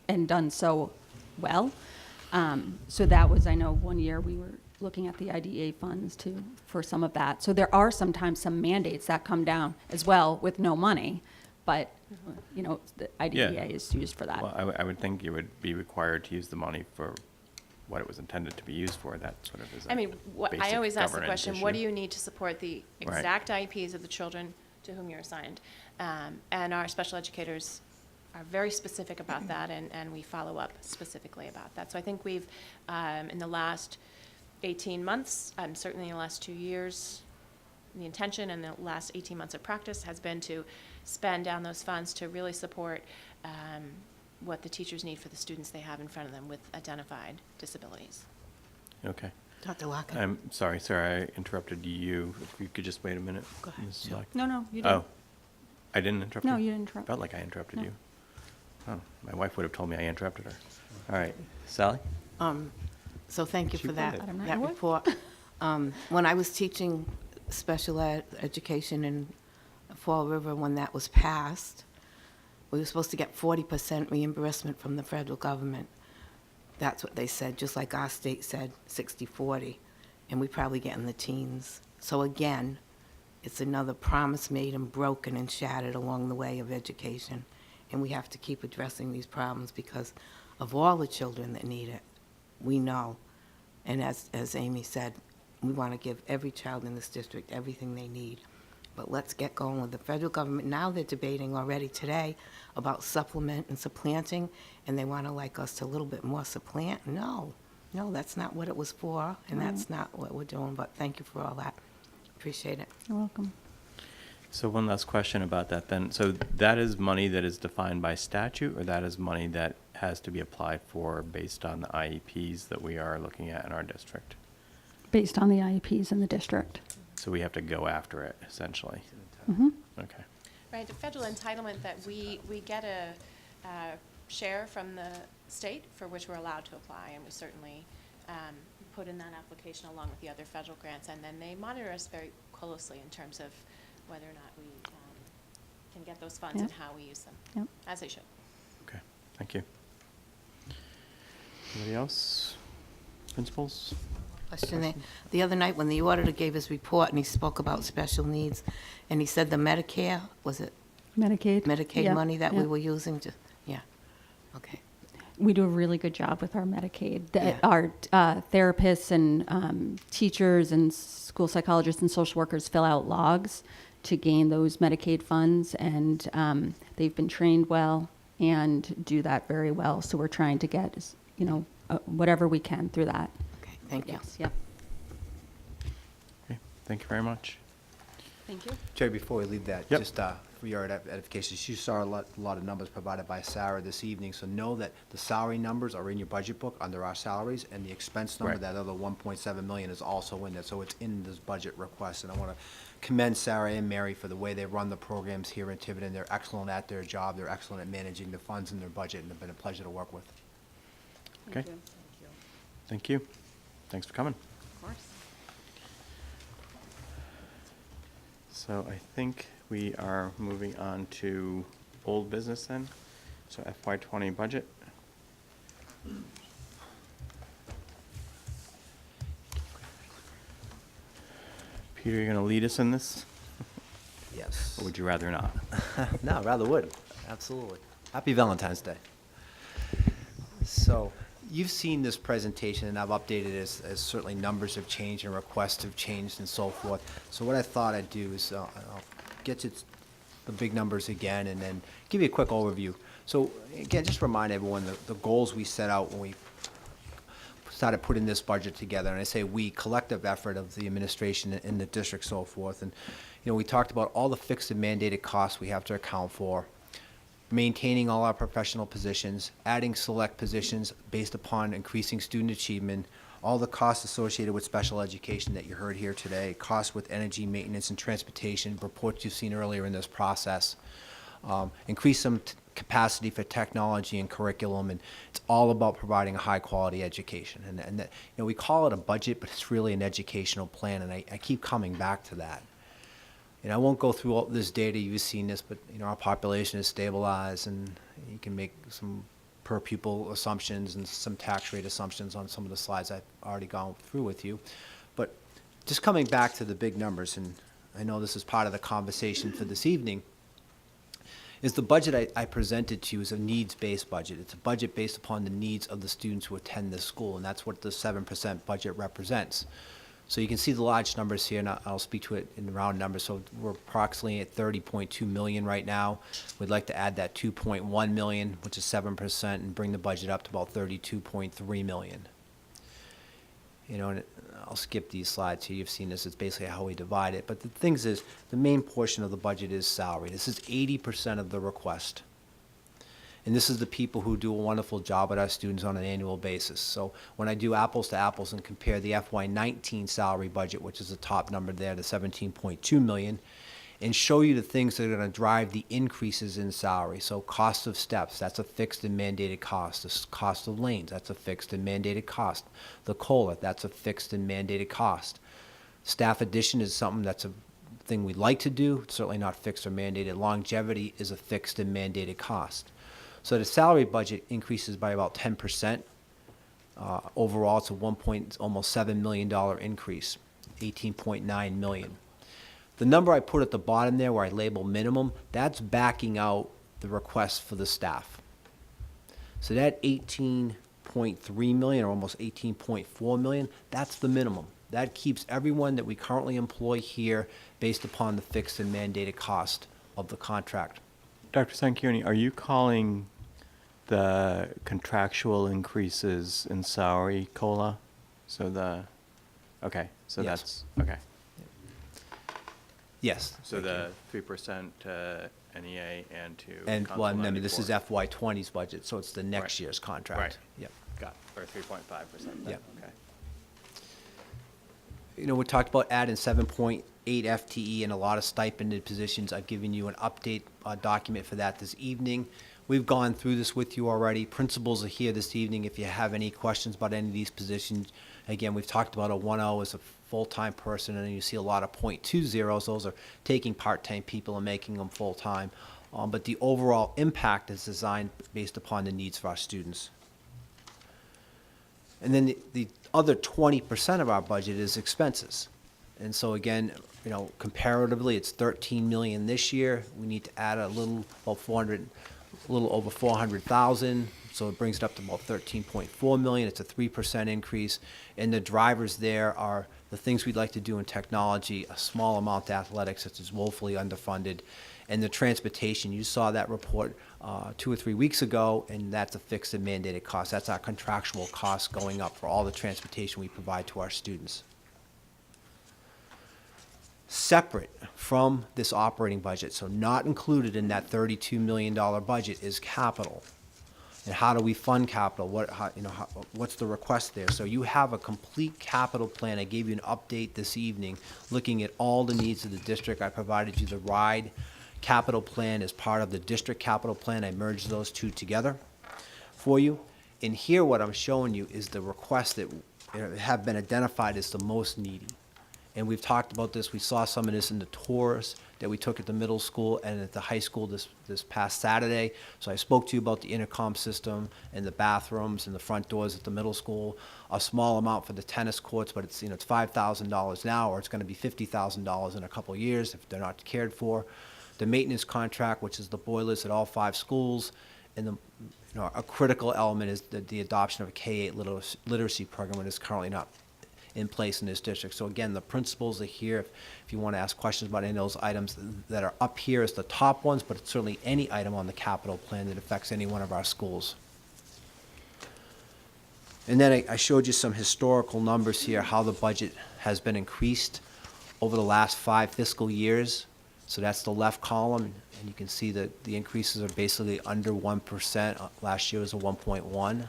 S2: and done so well. So that was, I know one year we were looking at the IDEA funds too for some of that. So there are sometimes some mandates that come down as well with no money, but, you know, the IDEA
S1: Yeah.
S2: is used for that.
S1: Well, I would think you would be required to use the money for what it was intended to be used for. That sort of is a
S4: I mean, I
S1: basic
S4: always ask the
S1: governance
S4: question, what do
S1: issue.
S4: you need to support the
S1: Right.
S4: exact IEPs of the children to whom you're assigned? And our special educators are very specific about that, and we follow up specifically about that. So I think we've, in the last 18 months, certainly in the last 2 years, the intention and the last 18 months of practice has been to spend down those funds to really support what the teachers need for the students they have in front of them with identified disabilities.
S1: Okay.
S5: Dr. Lockett?
S1: I'm sorry, sir, I interrupted you. If you could just wait a minute.
S5: Go ahead,
S1: Mrs.
S5: sure.
S1: Black.
S2: No, you didn't.
S1: Oh, I didn't interrupt you?
S2: No, you didn't interrupt.
S1: Felt like I interrupted
S2: No.
S1: you. Oh, my wife would have told me I interrupted her. All right, Sally?
S5: So thank you
S1: She
S5: for
S1: got
S5: that,
S1: it.
S2: I don't know
S5: that
S2: what.
S5: report. When I was teaching special education in Fall River, when that was passed, we were supposed to get 40% reimbursement from the federal government. That's what they said, just like our state said, 60-40, and we probably get in the teens. So again, it's another promise made and broken and shattered along the way of education. And we have to keep addressing these problems because of all the children that need it. We know. And as Amy said, we want to give every child in this district everything they need. But let's get going with the federal government. Now they're debating already today about supplement and supplanting, and they want to like us to a little bit more supplant. No, that's not what it was for, and that's not what we're doing. But thank you for all that. Appreciate it.
S2: You're welcome.
S1: So one last question about that then. So that is money that is defined by statute, or that is money that has to be applied for based on the IEPs that we are looking at in our district?
S2: Based on the IEPs in the district.
S1: So we have to go after it, essentially?
S2: Mm-hmm.
S1: Okay.
S4: Right, the federal entitlement that we get a share from the state for which we're allowed to apply, and we certainly put in that application along with the other federal grants, and then they monitor us very closely in terms of whether or not we can get those funds and
S2: Yep.
S4: how we use them,
S2: Yep.
S4: as they should.
S1: Okay, thank you. Anybody else? Principals?
S5: Question there. The other night when the auditor gave his report and he spoke about special needs, and he said the Medicare, was it
S2: Medicaid.
S5: Medicaid
S2: Yep,
S5: money that we
S2: yep.
S5: were using to, yeah, okay.
S2: We do a really good job with our Medicaid.
S5: Yeah.
S2: Our therapists and teachers and school psychologists and social workers fill out logs to gain those Medicaid funds, and they've been trained well and do that very well. So we're trying to get, whatever we can through that.
S5: Okay, thank you.
S2: Yes, yep.
S1: Okay, thank you very much.
S2: Thank you.
S6: Jerry, before we leave that,
S1: Yep.
S6: just for your edification, you saw a lot of numbers provided by Sarah this evening, so know that the salary numbers are in your budget book under our salaries, and the expense number,
S1: Right.
S6: that other 1.7 million is also in there, so it's in this budget request. And I want to commend Sarah and Mary for the way they run the programs here in Tiverton. They're excellent at their job, they're excellent at managing the funds in their budget, and they've been a pleasure to work with.
S1: Okay. Thank you. Thanks for coming.
S2: Of course.
S1: So I think we are moving on to old business then. So FY20 budget. Peter, you're going to lead us in this?
S6: Yes.
S1: Or would you rather not?
S6: No, rather would. Absolutely. Happy Valentine's Day. So, you've seen this presentation, and I've updated it as certainly numbers have changed and requests have changed and so forth. So what I thought I'd do is I'll get to the big numbers again and then give you a quick overview. So again, just remind everyone the goals we set out when we started putting this budget together, and I say we, collective effort of the administration in the district, so forth. And, we talked about all the fixed and mandated costs we have to account for, maintaining all our professional positions, adding select positions based upon increasing student achievement, all the costs associated with special education that you heard here today, costs with energy, maintenance, and transportation, reports you've seen earlier in this process, increase some capacity for technology and curriculum, and it's all about providing a high-quality education. And that, we call it a budget, but it's really an educational plan, and I keep coming back to that. And I won't go through all this data, you've seen this, but our population is stabilized, and you can make some per pupil assumptions and some tax rate assumptions on some of the slides I've already gone through with you. But just coming back to the big numbers, and I know this is part of the conversation for this evening, is the budget I presented to you is a needs-based budget. It's a budget based upon the needs of the students who attend this school, and that's what the 7% budget represents. So you can see the large numbers here, and I'll speak to it in round numbers. So we're approximately at 30.2 million right now. We'd like to add that 2.1 million, which is 7%, and bring the budget up to about 32.3 million. You know, and I'll skip these slides here. You've seen this. It's basically how we divide it. But the things is, the main portion of the budget is salary. This is 80% of the request. And this is the people who do a wonderful job with our students on an annual basis. So when I do apples to apples and compare the FY19 salary budget, which is the top number there, the 17.2 million, and show you the things that are going to drive the increases in salary. So cost of steps, that's a fixed and mandated cost. The cost of lanes, that's a fixed and mandated cost. The COLA, that's a fixed and mandated cost. Staff addition is something that's a thing we'd like to do, it's certainly not fixed or mandated. Longevity is a fixed and mandated cost. So the salary budget increases by about 10%. Overall, it's a almost $7 million increase, 18.9 million. The number I put at the bottom there where I label minimum, that's backing out the request for the staff. So that 18.3 million or almost 18.4 million, that's the minimum. That keeps everyone that we currently employ here based upon the fixed and mandated cost of the contract.
S1: Dr. Sanquioni, are you calling the contractual increases in salary COLA? So okay, so
S6: Yes.
S1: that's, okay.
S6: Yes.
S1: So the 3% to NEA and to
S6: And,
S1: Council
S6: well, remember, this is
S1: 94.
S6: FY20's budget, so it's the next
S1: Right.
S6: year's contract.
S1: Right.
S6: Yep.
S1: Got, or 3.5%.
S6: Yep.
S1: Okay.
S6: You know, we talked about adding 7.8 FTE and a lot of stipended positions. I've given you an update document for that this evening. We've gone through this with you already. Principals are here this evening if you have any questions about any of these positions. Again, we've talked about a 1.0 as a full-time person, and you see a lot of .20s. Those are taking part-time people and making them full-time. But the overall impact is designed based upon the needs of our students. And then the other 20% of our budget is expenses. And so again, you know, comparatively, it's 13 million this year. We need to add a little over 400,000. So it brings it up to about 13.4 million. It's a 3% increase. And the drivers there are the things we'd like to do in technology, a small amount to athletics, such as woefully underfunded, and the transportation. You saw that report 2 or 3 weeks ago, and that's a fixed and mandated cost. That's our contractual cost going up for all the transportation we provide to our students. Separate from this operating budget, so not included in that $32 million budget, is capital. And how do we fund capital? What's the request there? So you have a complete capital plan. I gave you an update this evening looking at all the needs of the district. I provided you the RIDE capital plan as part of the district capital plan. I merged those two together for you. And here what I'm showing you is the requests that have been identified as the most needy. And we've talked about this. We saw some of this in the tours that we took at the middle school and at the high school this past Saturday. So I spoke to you about the intercom system and the bathrooms and the front doors at the middle school. A small amount for the tennis courts, but it's it's $5,000 now, or it's going to be $50,000 in a couple of years if they're not cared for. The maintenance contract, which is the boilers at all 5 schools, and a critical element is the adoption of a K-8 literacy program, that is currently not in place in this district. So again, the principals are here if you want to ask questions about any of those items that are up here as the top ones, but certainly any item on the capital plan that affects any one of our schools. And then I showed you some historical numbers here, how the budget has been increased over the last 5 fiscal years. So that's the left column, and you can see that the increases are basically under 1%. Last year was a 1.1.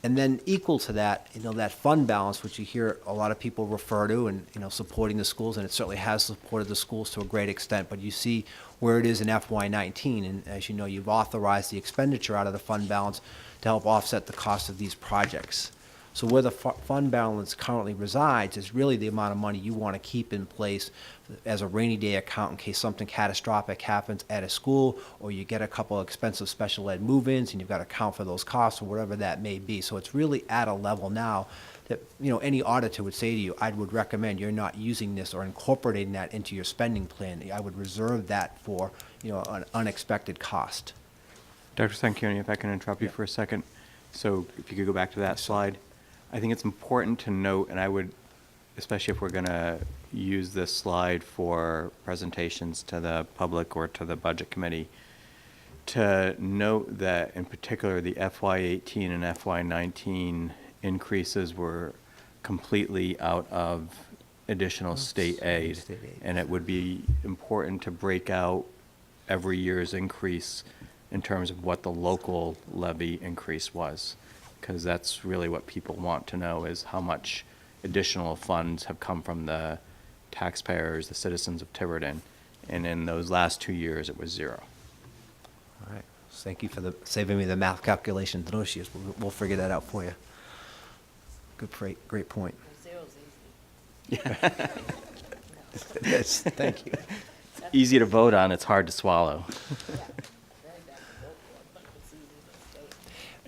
S6: And then equal to that, that fund balance, which you hear a lot of people refer to, and supporting the schools, and it certainly has supported the schools to a great extent. But you see where it is in FY19, and as you know, you've authorized the expenditure out of the fund balance to help offset the cost of these projects. So where the fund balance currently resides is really the amount of money you want to keep in place as a rainy day account in case something catastrophic happens at a school, or you get a couple of expensive special ed move-ins and you've got to account for those costs or whatever that may be. So it's really at a level now that, you know, any auditor would say to you, I would recommend you're not using this or incorporating that into your spending plan. I would reserve that for, you know, an unexpected cost.
S1: Dr. Sanquioni, if I can interrupt you for a second. So if you could go back to that slide. I think it's important to note, and I would, especially if we're going to use this slide for presentations to the public or to the budget committee, to note that in particular the FY18 and FY19 increases were completely out of additional state aid.
S6: State aid.
S1: And it would be important to break out every year's increase in terms of what the local levy increase was, because that's really what people want to know, is how much additional funds have come from the taxpayers, the citizens of Tiverton, and in those last 2 years, it was 0.
S6: All right. Thank you for saving me the math calculation, Denosius. We'll figure that out for you. Great point. Yes, thank you.
S1: Easy to vote on, it's hard to swallow.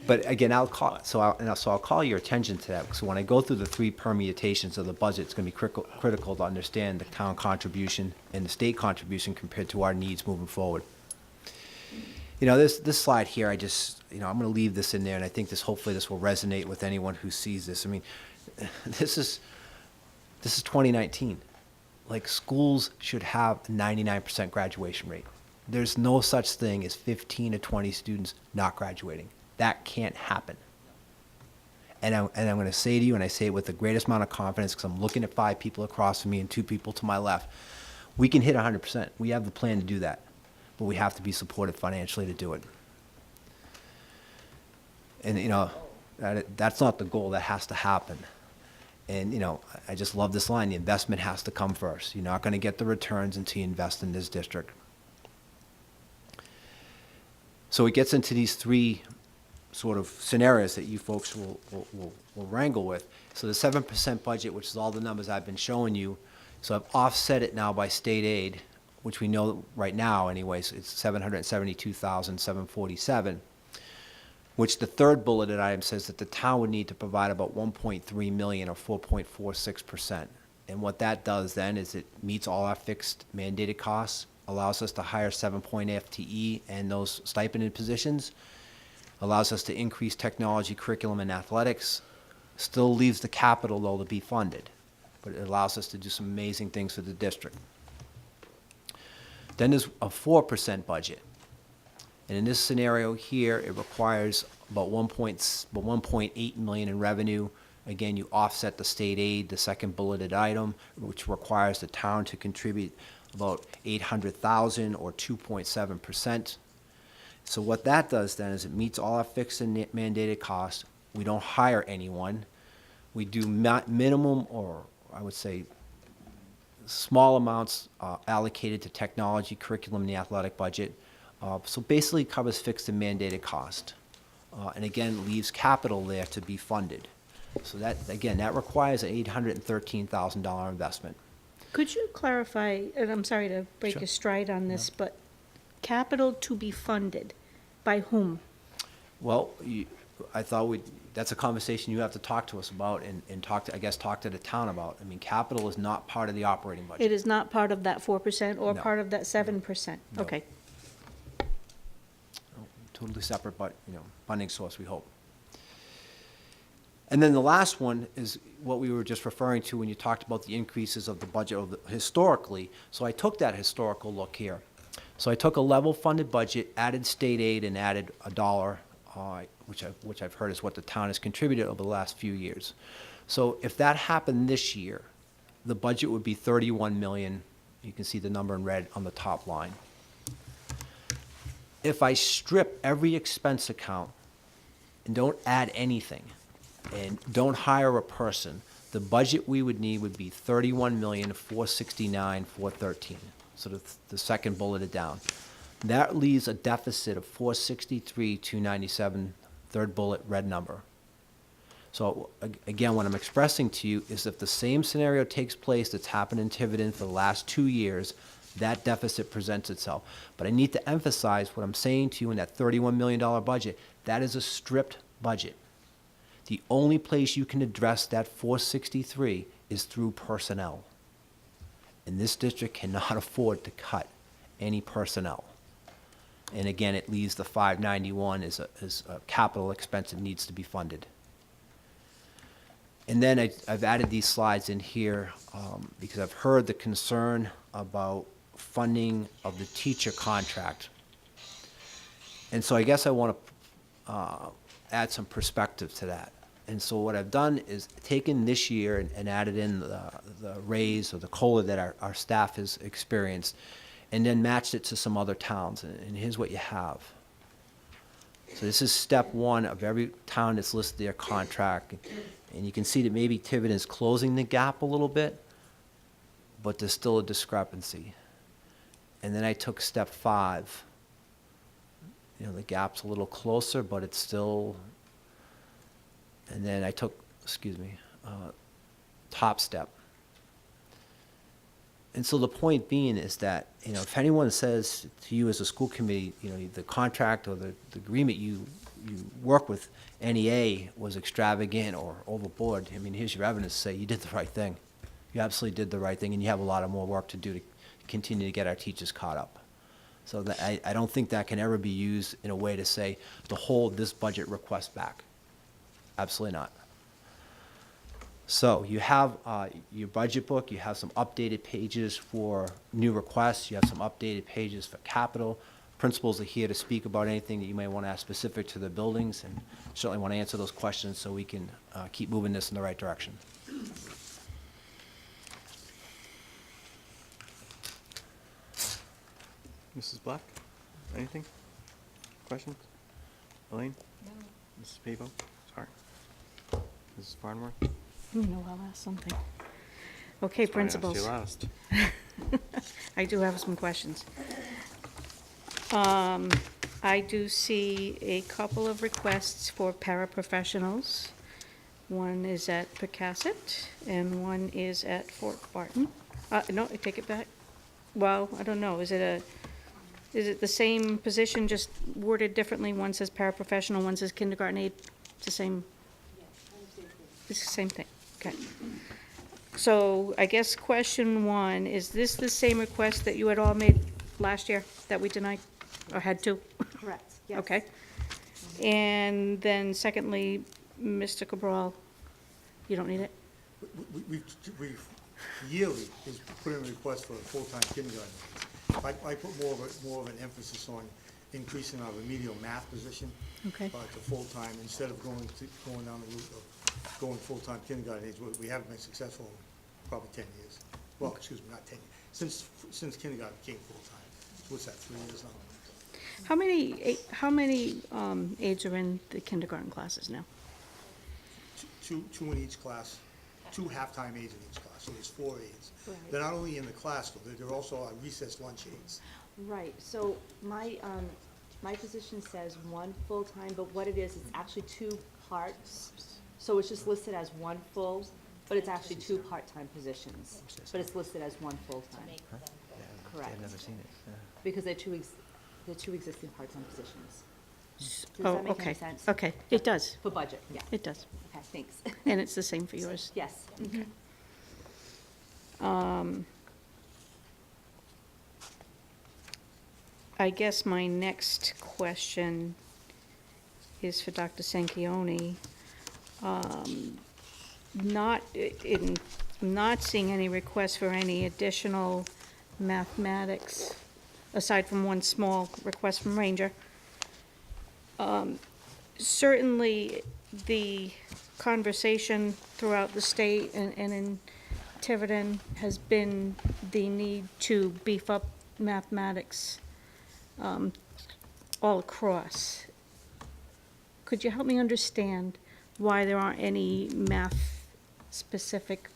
S6: But again, I'll call your attention to that, because when I go through the 3 permutations of the budget, it's going to be critical to understand the town contribution and the state contribution compared to our needs moving forward. You know, this slide here, I'm going to leave this in there, and I think hopefully this will resonate with anyone who sees this. I mean, this is 2019. Like, schools should have a 99% graduation rate. There's no such thing as 15 to 20 students not graduating. That can't happen. And I'm going to say to you, and I say it with the greatest amount of confidence because I'm looking at 5 people across from me and 2 people to my left, we can hit 100%. We have the plan to do that. But we have to be supported financially to do it. And, you know, that's not the goal. That has to happen. And, you know, I just love this line. The investment has to come first. You're not going to get the returns until you invest in this district. So it gets into these 3 sort of scenarios that you folks will wrangle with. So the 7% budget, which is all the numbers I've been showing you, so I've offset it now by state aid, which we know right now anyways, it's $772,747, which the 3rd bulleted item says that the town would need to provide about $1.3 million or 4.46%. And what that does then is it meets all our fixed mandated costs, allows us to hire 7-point FTE and those stipended positions, allows us to increase technology, curriculum, and athletics, still leaves the capital, though, to be funded, but it allows us to do some amazing things for the district. Then there's a 4% budget. And in this scenario here, it requires about $1.8 million in revenue. Again, you offset the state aid, the 2nd bulleted item, which requires the town to contribute about $800,000 or 2.7%. So what that does then is it meets all our fixed and mandated costs. We don't hire anyone. We do minimum, or I would say small amounts allocated to technology, curriculum, and the athletic budget. So basically covers fixed and mandated cost. And again, leaves capital there to be funded. So that, again, that requires an $813,000 investment.
S3: Could you clarify, and I'm sorry to break
S6: Sure.
S3: your stride on this, but capital to be funded, by whom?
S6: Well, I thought that's a conversation you have to talk to us about and talk to the town about. I mean, capital is not part of the operating budget.
S3: It is not part of that 4% or
S6: No.
S3: part of that 7%?
S6: No.
S3: Okay.
S6: Totally separate, but, you know, funding source, we hope. And then the last one is what we were just referring to when you talked about the increases of the budget historically. So I took that historical look here. So I took a level funded budget, added state aid, and added $1, which I've heard is what the town has contributed over the last few years. So if that happened this year, the budget would be $31 million. You can see the number in red on the top line. If I strip every expense account and don't add anything and don't hire a person, the budget we would need would be $31,469,413. So the 2nd bulleted down. That leaves a deficit of $463,297, 3rd bullet, red number. So again, what I'm expressing to you is if the same scenario takes place that's happened in Tiverton for the last 2 years, that deficit presents itself. But I need to emphasize what I'm saying to you in that $31 million budget, that is a stripped budget. The only place you can address that 463 is through personnel. And this district cannot afford to cut any personnel. And again, it leaves the 591 as a capital expense that needs to be funded. And then I've added these slides in here because I've heard the concern about funding of the teacher contract. And so I guess I want to add some perspective to that. And so what I've done is taken this year and added in the raise or the COLA that our staff has experienced, and then matched it to some other towns. And here's what you have. So this is step one of every town that's listed their contract. And you can see that maybe Tiverton is closing the gap a little bit, but there's still a discrepancy. And then I took step 5. You know, the gap's a little closer, but it's still, and then I took, top step. And so the point being is that, you know, if anyone says to you as a school committee, you know, the contract or the agreement you work with NEA was extravagant or overboard, I mean, here's your evidence to say you did the right thing. You absolutely did the right thing, and you have a lot of more work to do to continue to get our teachers caught up. So that I don't think that can ever be used in a way to say to hold this budget request back. Absolutely not. So you have your budget book, you have some updated pages for new requests, you have some updated pages for capital. Principals are here to speak about anything that you may want to ask specific to the buildings, and certainly want to answer those questions so we can keep moving this in the right direction.
S1: Mrs. Black, anything? Questions? Elaine? No. Mrs. Pavo? Sorry. Mrs. Barnworth?
S3: No, I'll ask something. Okay,
S1: That's why I asked
S3: principals.
S1: you last.
S3: I do have some questions. I do see a couple of requests for paraprofessionals. One is at Pecasset, and one is at Fort Barton. No, I take it back. Well, I don't know, is it the same position, just worded differently? One says paraprofessional, one says kindergarten aide, it's the same? It's the same thing, okay. So I guess question one, is this the same request that you had all made last year that we denied, or had to?
S2: Correct, yes.
S3: Okay. And then secondly, Mr. Cabral, you don't need it?
S7: We've yearly is put in a request for a full-time kindergarten. I put more of an emphasis on increasing our remedial math position.
S3: Okay.
S7: To full-time, instead of going down the route of going full-time kindergarten age. We haven't been successful in probably 10 years. Well, excuse me, not 10 years. Since kindergarten became full-time. So what's that, 3 years now?
S3: How many aides are in the kindergarten classes now?
S7: Two in each class, 2 half-time aides in each class, so there's 4 aides.
S8: Right.
S7: They're not only in the class, though, they're also our recess lunch aides.
S8: Right, so my position says 1 full-time, but what it is, it's actually 2 parts. So it's just listed as 1 full, but it's actually 2 part-time positions. But it's listed as 1 full-time. Correct.
S6: I've never seen it. Yeah.
S8: Because they're two existing part-time positions. Does
S3: Oh,
S8: that make
S3: okay.
S8: any sense?
S3: Okay, it does,
S8: For budget, yeah.
S3: it does.
S8: Okay, thanks.
S3: And it's the same for yours?
S8: Yes.
S3: Okay. I guess my next question is for Dr. Sanquioni. Not seeing any requests for any additional mathematics, aside from one small request from Ranger. Certainly, the conversation throughout the state and in Tiverton has been the need to beef up mathematics all across. Could you help me understand why there aren't any math-specific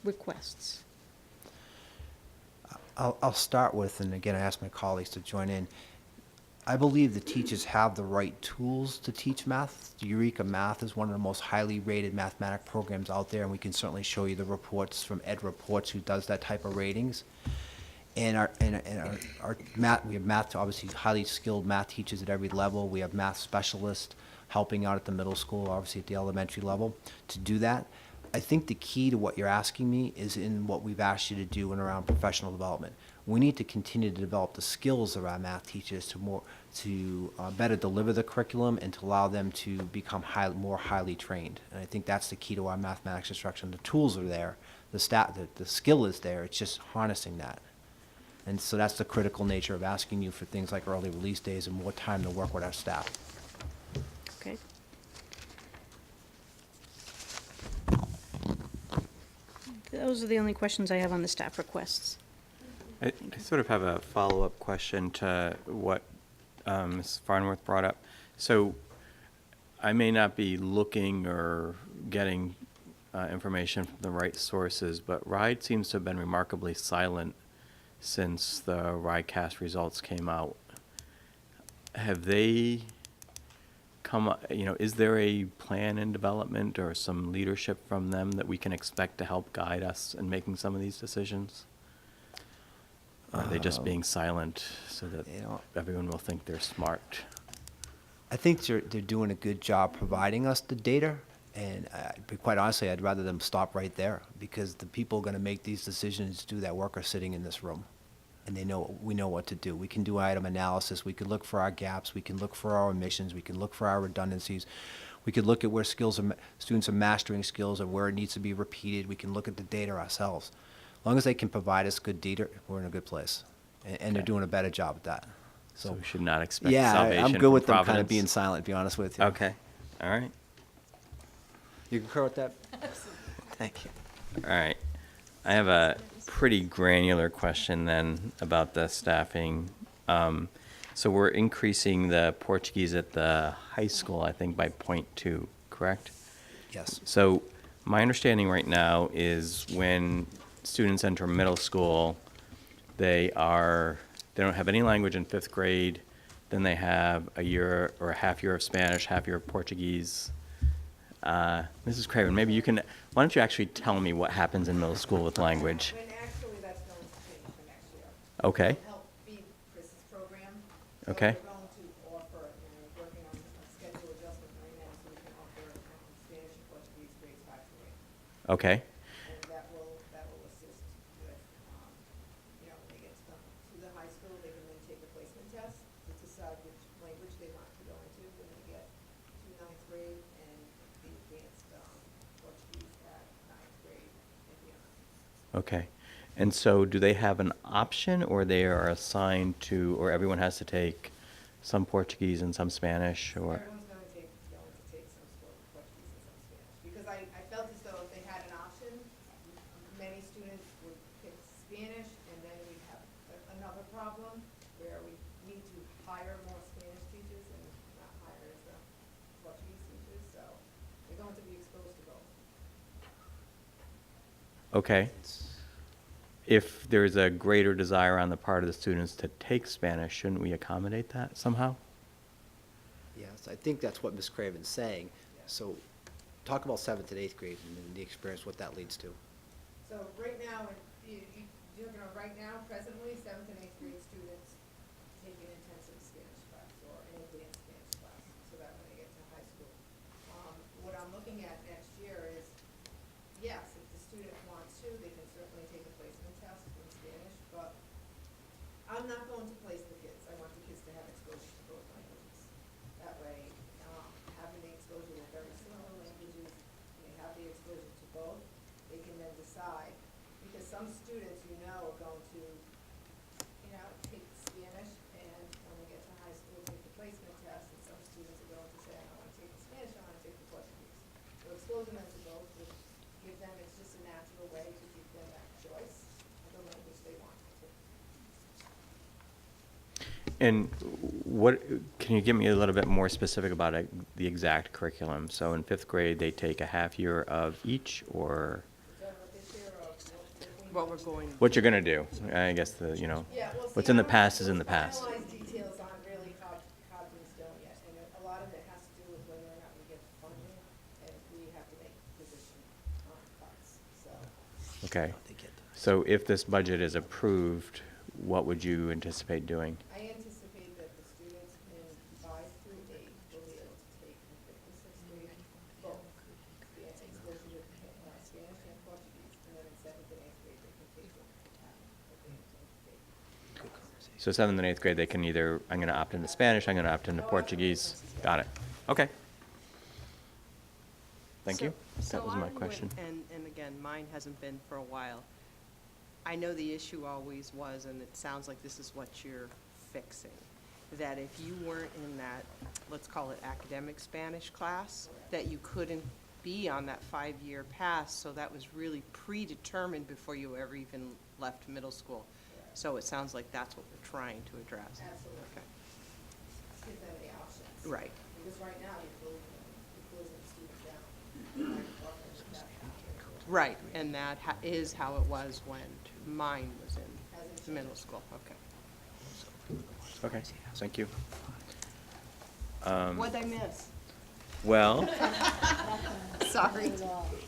S3: requests?
S6: I'll start with, and again, I ask my colleagues to join in. I believe the teachers have the right tools to teach math. Eureka Math is one of the most highly rated mathematic programs out there, and we can certainly show you the reports from Ed Reports, who does that type of ratings. And our math, we have math, obviously highly skilled math teachers at every level. We have math specialists helping out at the middle school, obviously at the elementary level, to do that. I think the key to what you're asking me is in what we've asked you to do in around professional development. We need to continue to develop the skills of our math teachers to better deliver the curriculum and to allow them to become more highly trained. And I think that's the key to our mathematics instruction. The tools are there, the skill is there. It's just harnessing that. And so that's the critical nature of asking you for things like early release days and more time to work with our staff.
S3: Okay. Those are the only questions I have on the staff requests.
S1: I sort of have a follow-up question to what Ms. Farnworth brought up. So I may not be looking or getting information from the right sources, but RIDE seems to have been remarkably silent since the RIDEcast results came out. Have they come up, is there a plan in development or some leadership from them that we can expect to help guide us in making some of these decisions? Or are they just being silent so that everyone will think they're smart?
S6: I think they're doing a good job providing us the data, and quite honestly, I'd rather them stop right there, because the people going to make these decisions, do that work, are sitting in this room, and we know what to do. We can do item analysis. We can look for our gaps. We can look for our omissions. We can look for our redundancies. We could look at where students are mastering skills and where it needs to be repeated. We can look at the data ourselves. As long as they can provide us good data, we're in a good place, and they're doing a better job at that.
S1: So we should not expect
S6: yeah,
S1: salvation
S6: I'm good
S1: from
S6: with them kind of
S1: Providence.
S6: being silent, to be honest with you.
S1: Okay, all right,
S6: You concur with that? Thank you.
S1: all right. I have a pretty granular question then about the staffing. So we're increasing the Portuguese at the high school, I think, by 0.2, correct?
S6: Yes.
S1: So my understanding right now is when students enter middle school, they don't have any language in 5th grade, then they have a year or a half year of Spanish, half year of Portuguese. Mrs. Craven, maybe why don't you actually tell me what happens in middle school with language?
S9: And actually, that's going to change for next year.
S1: Okay,
S9: To help feed Chris's program.
S1: Okay.
S9: So we're going to offer, working on a schedule adjustment right now, so we can offer Spanish and Portuguese grades 5 to 8.
S1: okay,
S9: And that will assist with, when they get to the high school, they can then take a placement test to decide which language they want to go into when they get to 9th grade, and the advanced Portuguese at 9th grade and beyond.
S1: okay. And so do they have an option, or they are assigned to, or everyone has to take some Portuguese and some Spanish, or?
S9: Everyone's going to take some Portuguese and some Spanish, because I felt as though if they had an option, many students would pick Spanish, and then we'd have another problem where we need to hire more Spanish teachers and not hire as the Portuguese teachers, so they're going to be exposed to both.
S1: Okay. If there's a greater desire on the part of the students to take Spanish, shouldn't we accommodate that somehow?
S6: Yes, I think that's what Ms. Craven's saying. So talk about 7th and 8th grade and the experience, what that leads to.
S9: So right now, right now, presently, 7th and 8th grade students take an intensive Spanish class or an advanced Spanish class, so that when they get to high school. What I'm looking at next year is, yes, if the student wants to, they can certainly take a placement test in Spanish, but I'm not going to place the kids. I want the kids to have exposure to both languages. That way, having the exposure to very similar languages, they have the exposure to both, they can then decide. Because some students, are going to, take Spanish, and when they get to high school, take the placement test, and some students are going to say, I don't want to take the Spanish, I want to take the Portuguese. So exposing them to both would give them, it's just a natural way to give them that choice of the language they want to take.
S1: And can you give me a little bit more specific about the exact curriculum? So in 5th grade, they take a half year of each, or
S9: Done with this year, or
S8: What we're going.
S1: what you're gonna do? I guess
S9: Yeah, well,
S1: what's
S9: see,
S1: in the
S9: I don't-
S1: past is in the
S9: those
S1: past.
S9: finalized details aren't really out
S1: Okay.
S6: They get the-
S1: So if this budget is approved, what would you anticipate doing?
S9: I anticipate that the students in 5 through 8 will be able to take in 5th and 6th grade both Spanish, exposure to Spanish and Portuguese, and then in 7th and 8th grade they can take it if they intend to take.
S1: So 7th and 8th grade, they can either, I'm going to opt into Spanish, I'm going to opt into Portuguese. Got it. Okay. Thank you. That was my question.
S10: And again, mine hasn't been for a while. I know the issue always was, and it sounds like this is what you're fixing, that if you weren't in that, let's call it academic Spanish class, that you couldn't be on that 5-year pass, so that was really predetermined before you ever even left middle school. So it sounds like that's what we're trying to address.
S9: Absolutely.
S10: Okay.
S9: Give them the options.
S10: Right.
S9: Because right now, you're closing the students down. Right, offering them that pathway.
S10: Right, and that is how it was when mine was in middle school. Okay.
S1: Okay, thank you.
S10: What'd I miss?
S1: Well,
S10: Sorry.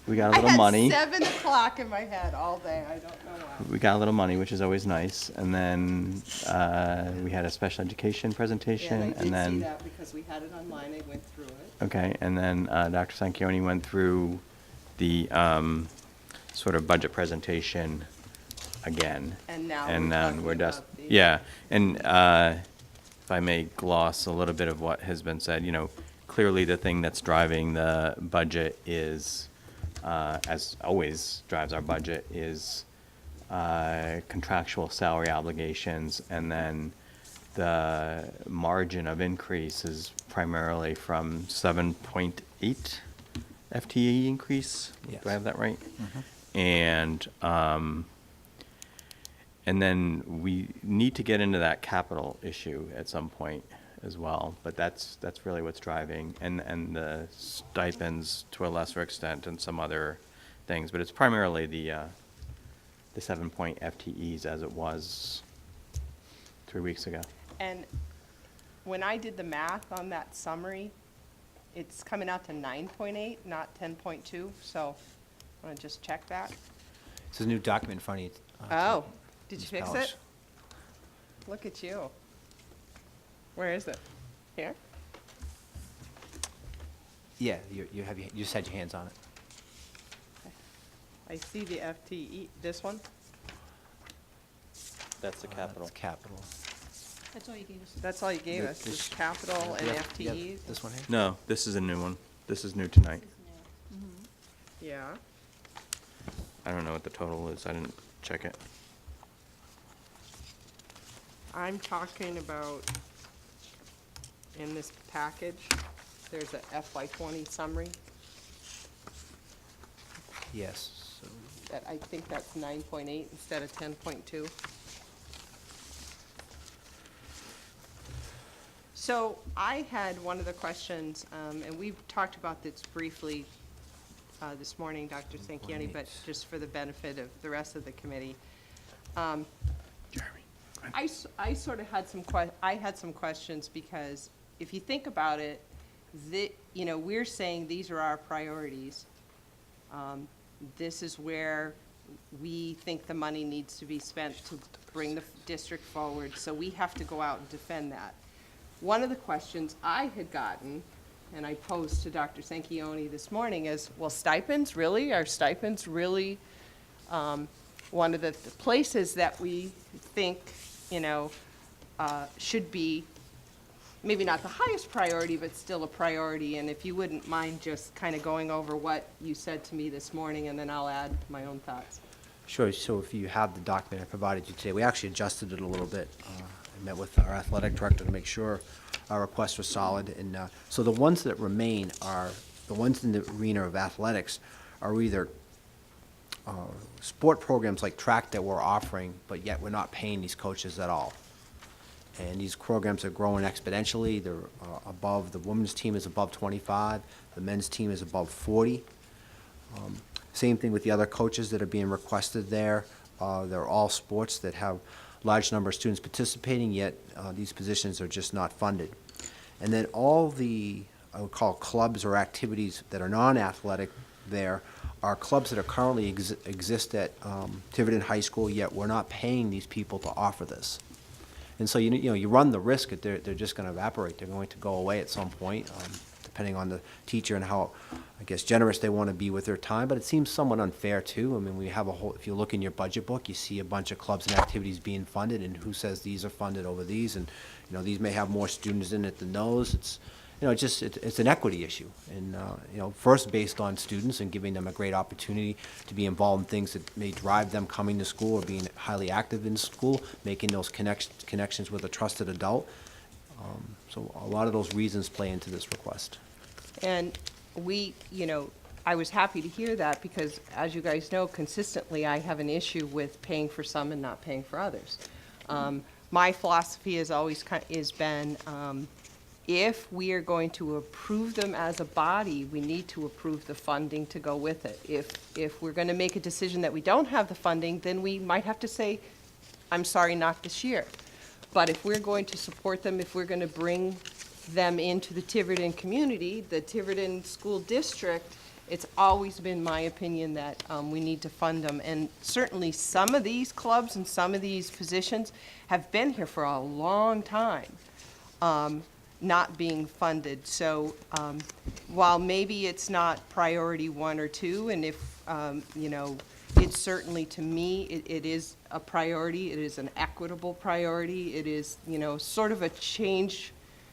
S1: we got a little money.
S10: I had 7 o'clock in my head all day. I don't know why.
S1: We got a little money, which is always nice. And then we had a special education presentation.
S10: And I did
S1: and then
S10: see that because we had it online. I went through it.
S1: Okay, and then Dr. Sanchioni went through the sort of budget presentation again.
S10: And now
S1: And
S10: we're
S1: then
S10: talking
S1: we're just,
S10: about the-
S1: yeah, and if I may gloss a little bit of what has been said, clearly the thing that's driving the budget is, as always drives our budget, is contractual salary obligations, and then the margin of increase is primarily from 7.8 FTE increase.
S6: Yes.
S1: Do I have that right? And then we need to get into that capital issue at some point as well, but that's really what's driving, and the stipends to a lesser extent and some other things, but it's primarily the 7-point FTEs as it was 3 weeks ago.
S10: And when I did the math on that summary, it's coming out to 9.8, not 10.2. So I want to just check that.
S6: It's a new document in front of you.
S10: Oh, did you
S6: Ms.
S10: fix
S6: Powers.
S10: it? Look at you. Where is it? Here?
S6: Yeah, you just had your hands on it.
S10: I see the FTE. This one?
S1: That's the capital.
S6: It's capital.
S10: That's all you gave us,
S6: This-
S10: is capital and
S6: Yep,
S10: FTEs?
S6: yep, this one here?
S1: No, this is a new one. This is new tonight.
S10: Yeah.
S1: I don't know what the total is. I didn't check it.
S10: I'm talking about, in this package, there's a FY20 summary,
S6: Yes. So
S10: that I think that's 9.8 instead of 10.2. So I had one of the questions, and we've talked about this briefly this morning, Dr. Sanchioni, but just for the benefit of the rest of the committee.
S1: Jeremy.
S10: I sort of had some questions because if you think about it, we're saying these are our priorities. This is where we think the money needs to be spent to bring the district forward, so we have to go out and defend that. One of the questions I had gotten, and I posed to Dr. Sanchioni this morning, is, well, stipends, really? Are stipends really one of the places that we think, should be maybe not the highest priority, but still a priority? And if you wouldn't mind just kind of going over what you said to me this morning, and then I'll add my own thoughts.
S6: Sure, so if you have the document I provided you today, we actually adjusted it a little bit. I met with our athletic director to make sure our requests were solid, and so the ones that remain are, the ones in the arena of athletics are either sport programs like track that we're offering, but yet we're not paying these coaches at all. And these programs are growing exponentially. They're above, the women's team is above 25, the men's team is above 40. Same thing with the other coaches that are being requested there. They're all sports that have large number of students participating, yet these positions are just not funded. And then all the, I would call clubs or activities that are non-athletic there are clubs that are currently exist at Tiverton High School, yet we're not paying these people to offer this. And so, you know, you run the risk that they're just going to evaporate. They're going to go away at some point, depending on the teacher and how, I guess, generous they want to be with their time. But it seems somewhat unfair, too. I mean, we have a whole, if you look in your budget book, you see a bunch of clubs and activities being funded, and who says these are funded over these? And, you know, these may have more students in it than those. It's, you know, it's an equity issue. And, you know, first based on students and giving them a great opportunity to be involved in things that may drive them coming to school or being highly active in school, making those connections with a trusted adult. So a lot of those reasons play into this request.
S10: And we, you know, I was happy to hear that because, as you guys know, consistently I have an issue with paying for some and not paying for others. My philosophy has always been, if we are going to approve them as a body, we need to approve the funding to go with it. If we're going to make a decision that we don't have the funding, then we might have to say, I'm sorry, not this year. But if we're going to support them, if we're going to bring them into the Tiverton community, the Tiverton School District, it's always been my opinion that we need to fund them. And certainly some of these clubs and some of these positions have been here for a long time, not being funded. So while maybe it's not priority 1 or 2, and if, you know, it's certainly, to me, it is a priority. It is an equitable priority. It is, you know, sort of a change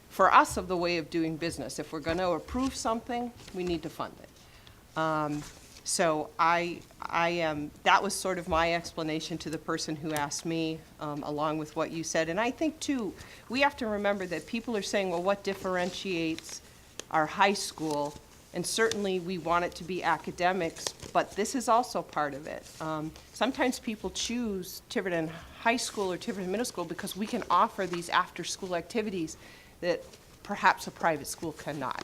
S10: for us of the way of doing business. If we're going to approve something, we need to fund it. So that was sort of my explanation to the person who asked me, along with what you said. And I think, too, we have to remember that people are saying, well, what differentiates our high school? And certainly we want it to be academics, but this is also part of it. Sometimes people choose Tiverton High School or Tiverton Middle School because we can offer these after-school activities that perhaps a private school cannot.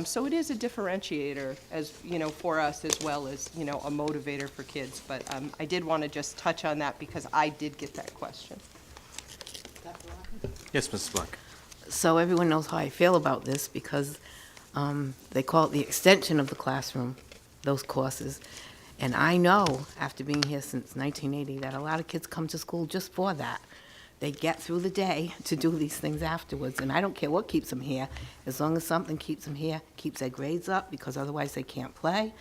S10: So it is a differentiator, as you know, for us, as well as, you know, a motivator for kids. But I did want to just touch on that because I did get that question.
S1: Yes, Mrs. Black.
S5: So everyone knows how I feel about this because they call it the extension of the classroom, those courses. And I know, after being here since 1980, that a lot of kids come to school just for that. They get through the day to do these things afterwards. And I don't care what keeps them here, as long as something keeps them here, keeps their grades up, because otherwise they can't play.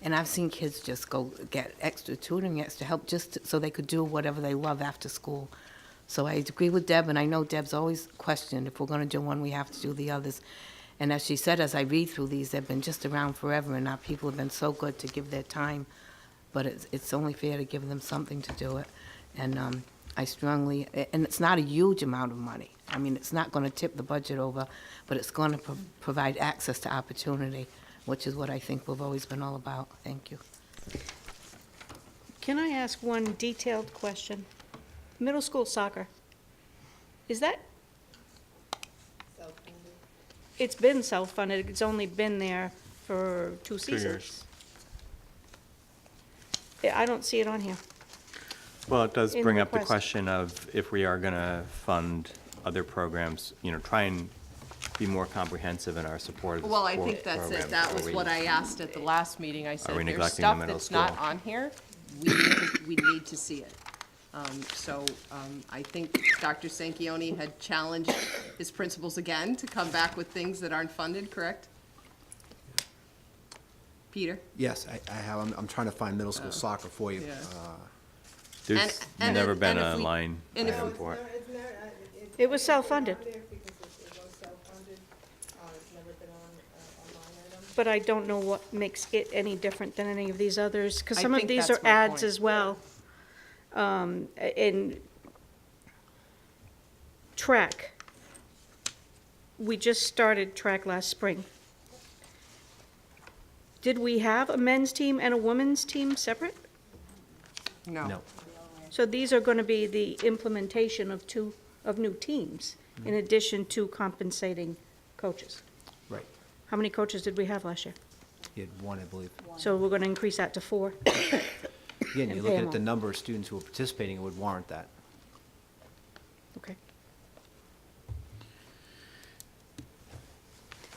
S5: And I've seen kids just go get extra tutoring, extra help, just so they could do whatever they love after school. So I agree with Deb, and I know Deb's always questioned, if we're going to do one, we have to do the others. And as she said, as I read through these, they've been just around forever, and our people have been so good to give their time. But it's only fair to give them something to do it. And I strongly, and it's not a huge amount of money. I mean, it's not going to tip the budget over, but it's going to provide access to opportunity, which is what I think we've always been all about. Thank you.
S3: Can I ask one detailed question? Middle school soccer, is that?
S9: Self-funded.
S3: It's been self-funded, it's only been there for 2 seasons.
S1: years.
S3: Yeah, I don't see it on here.
S1: Well, it does
S3: In
S1: bring up the
S3: request.
S1: question of if we are going to fund other programs, you know, try and be more comprehensive in our support of the
S10: Well, I
S1: sport
S10: think that's
S1: programs.
S10: it. That
S1: Are
S10: was
S1: we-
S10: what I asked at the last meeting. I said,
S1: we
S10: there's
S1: neglecting the
S10: stuff
S1: middle
S10: that's not
S1: school?
S10: on here. We need to see it. So I think Dr. Sanquioni had challenged his principals again to come back with things that aren't funded, correct? Peter?
S6: Yes, I have, I'm trying to find middle school soccer for you.
S10: Yeah.
S1: There's
S10: and
S1: never
S10: if-
S1: been
S10: and if
S1: a
S10: we-
S1: line
S10: and if-
S1: item for it.
S3: It was self-funded.
S9: Because it was self-funded, it's never been on a line item.
S3: But I don't know what makes it any different than any of these others, because
S10: I
S3: some of
S10: think
S3: these
S10: that's
S3: are
S10: my
S3: ads
S10: point.
S3: as well. In track, we just started track last spring. Did we have a men's team and a women's team separate?
S6: No.
S3: So these are going to be the implementation of new teams, in addition to compensating coaches.
S6: Right.
S3: How many coaches did we have last year?
S6: You had one, I believe.
S3: So we're going to increase that to 4?
S6: Again,
S3: And
S6: you're
S3: pay
S6: looking
S3: 'em
S6: at the
S3: all.
S6: number of students who are participating, it would warrant that.
S3: Okay.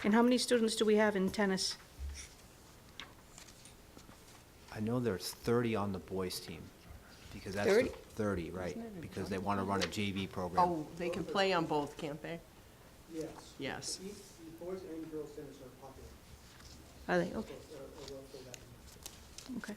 S3: And how many students do we have in tennis?
S6: know there's 30 on the boys' team, because that's
S3: 30?
S6: 30, right? Because they want to run a JV program.
S10: Oh, they can play on both, can't they?
S7: Yes.
S10: Yes.
S7: The boys and girls tennis are popular.
S3: Are they? Okay. Okay.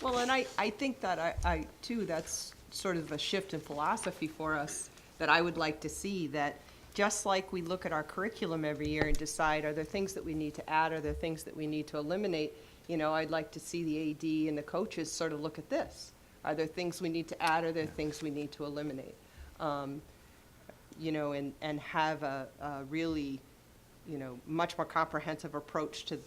S10: Well, and I think that I, too, that's sort of a shift in philosophy for us that I would like to see, that just like we look at our curriculum every year and decide, are there things that we need to add, are there things that we need to eliminate? You know, I'd like to see the AD and the coaches sort of look at this. Are there things we need to add, are there things we need to eliminate? You know, and have a really, you know, much more comprehensive approach to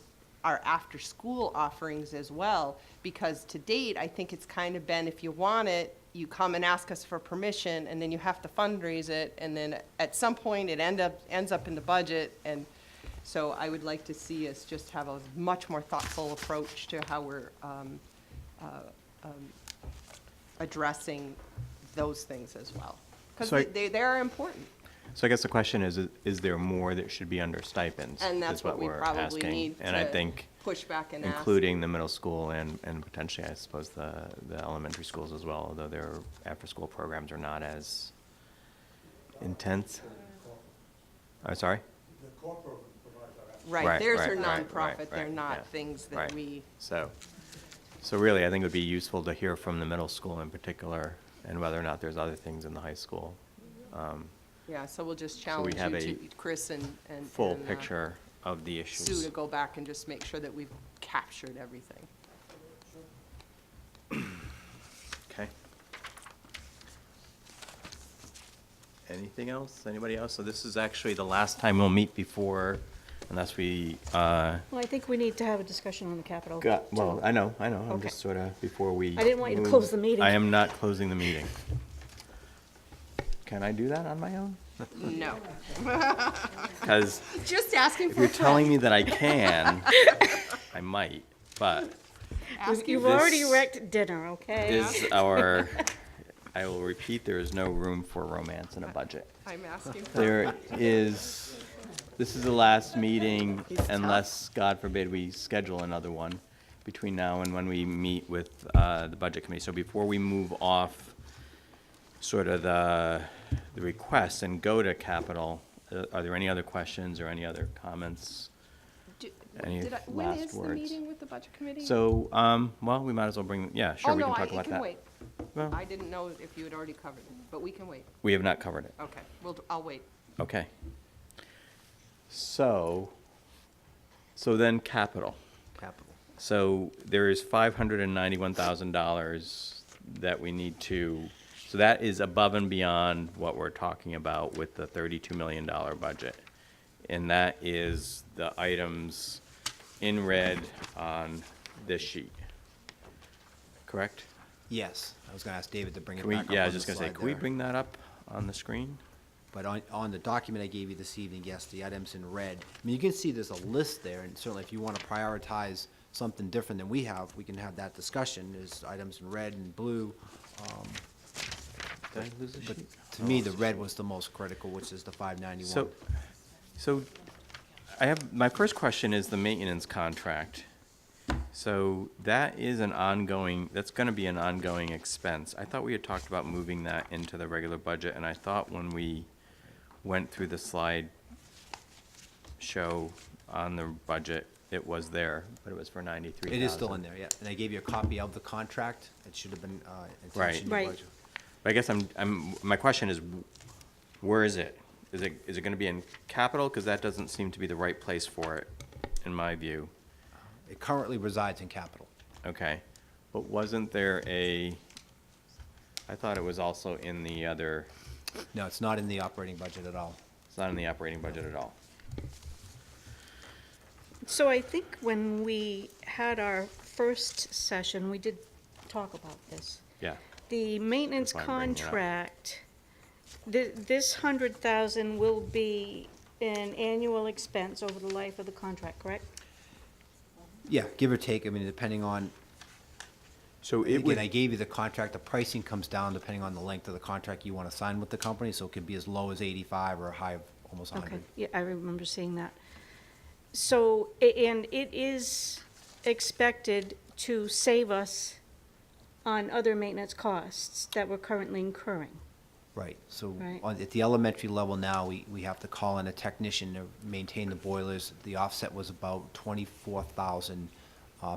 S10: our after-school offerings as well, because to date, I think it's kind of been, if you want it, you come and ask us for permission, and then you have to fundraise it, and then at some point, it ends up in the budget, and so I would like to see us just have a much more thoughtful approach to how we're addressing those things as well, because
S1: So
S10: they are important.
S1: So I guess the question is there more that should be under stipends?
S10: And that's
S1: is
S10: what we
S1: we're
S10: probably
S1: asking.
S10: need
S1: And I
S10: to
S1: think
S10: push back and ask.
S1: including the middle school and potentially, I suppose, the elementary schools as well, although their after-school programs are not as intense. I'm sorry?
S7: The core program provides our after.
S10: Right, theirs are
S1: right,
S10: nonprofit, they're
S1: right,
S10: not
S1: yeah.
S10: things that
S1: Right.
S10: we,
S1: So really, I think it would be useful to hear from the middle school in particular, and whether or not there's other things in the high school.
S10: yeah, so we'll just challenge
S1: have
S10: you
S1: a
S10: to, Chris and
S1: Full picture of the
S10: Sue, to
S1: issues.
S10: go back and just make sure that we've captured everything.
S1: Okay. Anything else? Anybody else? So this is actually the last time we'll meet before, unless we,
S3: Well, I think we need to have a discussion on the capital.
S1: well,
S3: too.
S1: I know, I'm
S3: Okay.
S1: just sort of, before we.
S3: I didn't want you to
S1: move-
S3: close the meeting.
S1: I am not closing the meeting. Can I do that on my own?
S10: No,
S1: Because
S10: just asking
S1: if
S10: for
S1: you're
S10: a
S1: telling
S10: friend.
S1: me that I can, I might, but
S10: Asking
S3: You've
S10: for-
S3: already
S1: This
S3: wrecked dinner, okay?
S1: is our, I will repeat, there is no room for romance in a budget.
S10: I'm asking for.
S1: There is, this is the last meeting unless, God forbid, we schedule another one between now and when we meet with the Budget Committee. So before we move off sort of the requests and go to capital, are there any other questions or any other comments?
S10: Do-
S1: Any
S10: When
S1: last
S10: is the
S1: words?
S10: meeting with the budget committee?
S1: So, well, we might as well bring, yeah, sure, we can talk about
S10: Oh, no, it can
S1: that.
S10: wait.
S1: Well,
S10: I didn't know if you had already covered it, but we can wait.
S1: we have not covered it.
S10: Okay, I'll wait.
S1: Okay. So then capital.
S6: Capital.
S1: So there is $591,000 that we need to, so that is above and beyond what we're talking about with the $32 million budget. And that is the items in red on this sheet. Correct?
S6: Yes, I was going to ask David to bring it
S1: Can we,
S6: back up
S1: yeah, I
S6: on
S1: was
S6: the
S1: just gonna say,
S6: slide
S1: can we
S6: there.
S1: bring that up on the screen?
S6: But on the document I gave you this evening, yes, the items in red. I mean, you can see there's a list there, and certainly if you want to prioritize something different than we have, we can have that discussion. There's items in red and blue.
S1: Did I lose the
S6: But
S1: sheet?
S6: to me, the red was the most critical, which is the 591.
S1: So I have, my first question is the maintenance contract. So that is an ongoing, that's gonna be an ongoing expense. I thought we had talked about moving that into the regular budget, and I thought when we went through the slide show on the budget, it was there, but it was for 93,000.
S6: It is still in there, yeah. And I gave you a copy of the contract. It should have been
S1: Right.
S6: attached in the
S3: Right.
S6: budget.
S1: But I guess my question is, where is it? Is it gonna be in capital? Because that doesn't seem to be the right place for it, in my view.
S6: It currently resides in capital.
S1: Okay, but wasn't there I thought it was also in the other,
S6: No, it's not in the operating budget at all.
S1: it's not in the operating budget at all.
S3: So I think when we had our first session, we did talk about this.
S1: Yeah,
S3: The maintenance
S1: That's why I'm bringing it up.
S3: contract, this 100,000 will be an annual expense over the life of the contract, correct?
S6: Yeah, give or take, I mean, depending on,
S1: so it
S6: again, I
S1: would,
S6: gave you the contract, the pricing comes down depending on the length of the contract you want to sign with the company, so it could be as low as 85 or a high of almost 100.
S3: Okay, yeah, I remember seeing that. So, and it is expected to save us on other maintenance costs that we're currently incurring.
S6: Right, so
S3: Right.
S6: at the elementary level now, we have to call in a technician to maintain the boilers. The offset was about 24,000,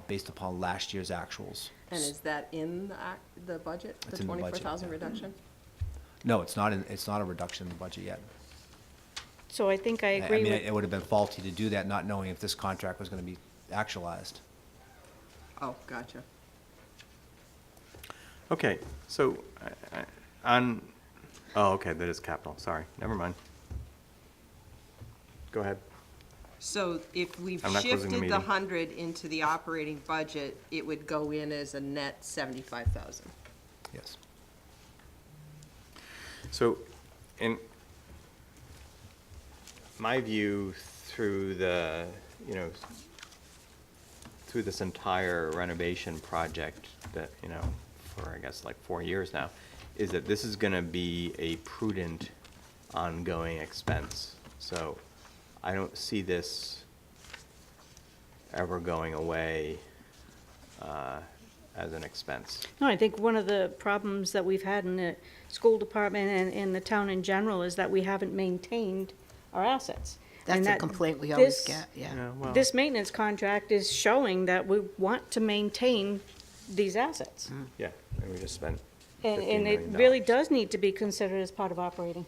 S6: based upon last year's actuals.
S10: And is that in the budget, the
S6: It's in the budget,
S10: 24,000
S6: yeah.
S10: reduction?
S6: No, it's not a reduction in the budget yet.
S3: So I think I
S6: I
S3: agree
S6: mean,
S3: with,
S6: it would have been faulty to do that, not knowing if this contract was gonna be actualized.
S10: Oh, gotcha.
S1: Okay, so on, oh, okay, that is capital, sorry, never mind. Go ahead.
S10: So if we've
S1: I'm not closing the
S10: shifted the
S1: meeting.
S10: 100 into the operating budget, it would go in as a net 75,000.
S6: Yes.
S1: So, in my view, through the, through this entire renovation project that, for, I guess, like 4 years now, is that this is gonna be a prudent ongoing expense. So, I don't see this ever going away, as an expense.
S3: no, I think one of the problems that we've had in the school department and in the town in general is that we haven't maintained our assets. And
S5: That's a
S3: that
S5: complaint we always
S3: this-
S5: get, yeah.
S1: Well,
S3: This maintenance contract is showing that we want to maintain these assets.
S1: yeah, and we just spent
S3: And,
S1: $15
S3: and it
S1: million.
S3: really does need to be considered as part of operating.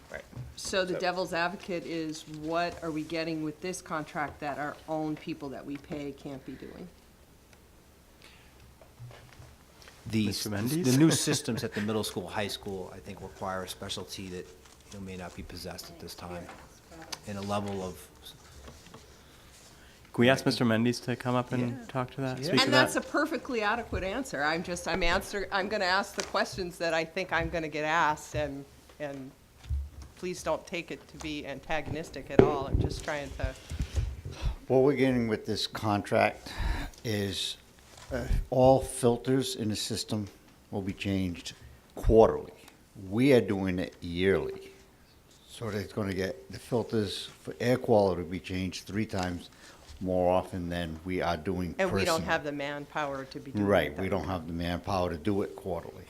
S1: Right.
S10: So the
S1: So-
S10: devil's advocate is, what are we getting with this contract that our own people that we pay can't be doing?
S1: Mr. Mendes?
S6: The new systems at the middle school, high school, I think require a specialty that, may not be possessed at this time, and a level of,
S1: Can we ask Mr. Mendes to come up and talk to that?
S6: Yeah.
S1: Speak to
S10: And
S1: that?
S10: that's a perfectly adequate answer. I'm gonna ask the questions that I think I'm gonna get asked, and please don't take it to be antagonistic at all. I'm just trying to,
S11: What we're getting with this contract is all filters in the system will be changed quarterly. We are doing it yearly. So it's going to get, the filters for air quality will be changed 3 times more often than we are doing
S10: and we don't
S11: personally.
S10: have the manpower to be doing
S11: Right,
S10: that.
S11: we don't have the manpower to do it quarterly.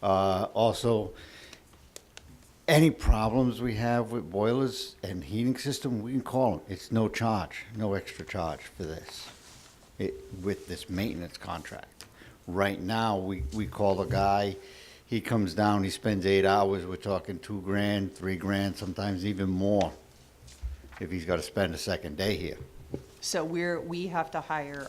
S11: Also, any problems we have with boilers and heating system, we can call them. It's no charge, no extra charge for this, with this maintenance contract. Right now, we call the guy, he comes down, he spends 8 hours, we're talking $2,000, $3,000, sometimes even more, if he's gotta spend a second day here.
S10: So we have to hire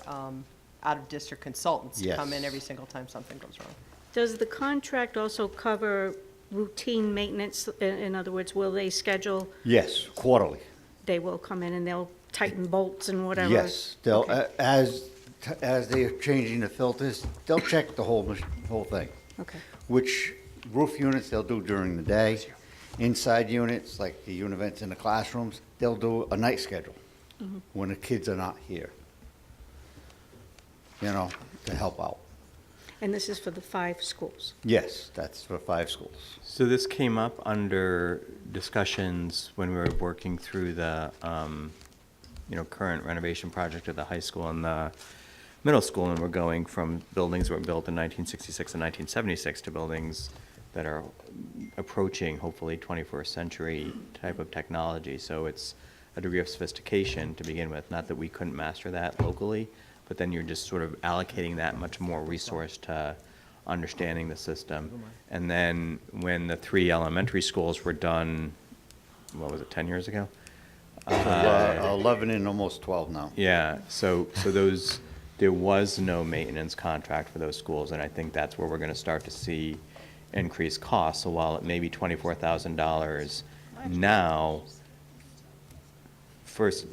S10: out-of-district consultants to come in
S11: Yes.
S10: every single time something goes wrong.
S3: Does the contract also cover routine maintenance? In other words, will they schedule,
S11: Yes, quarterly.
S3: they will come in and they'll tighten bolts and whatever?
S11: Yes, they'll,
S3: Okay.
S11: as they're changing the filters, they'll check the whole thing.
S3: Okay.
S11: Which roof units they'll do during the day. Inside units, like the univents in the classrooms, they'll do a night schedule when the kids are not here. To help out.
S3: And this is for the 5 schools?
S11: Yes, that's for 5 schools.
S1: So this came up under discussions when we were working through the, current renovation project at the high school and the middle school, and we're going from buildings that were built in 1966 and 1976 to buildings that are approaching, hopefully, 21st century type of technology. So it's a degree of sophistication to begin with, not that we couldn't master that locally, but then you're just sort of allocating that much more resource to understanding the system. And then when the 3 elementary schools were done, what was it, 10 years ago?
S11: 11 and almost 12 now.
S1: Yeah, so those, there was no maintenance contract for those schools, and I think that's where we're gonna start to see increased costs. So while it may be $24,000 now, first,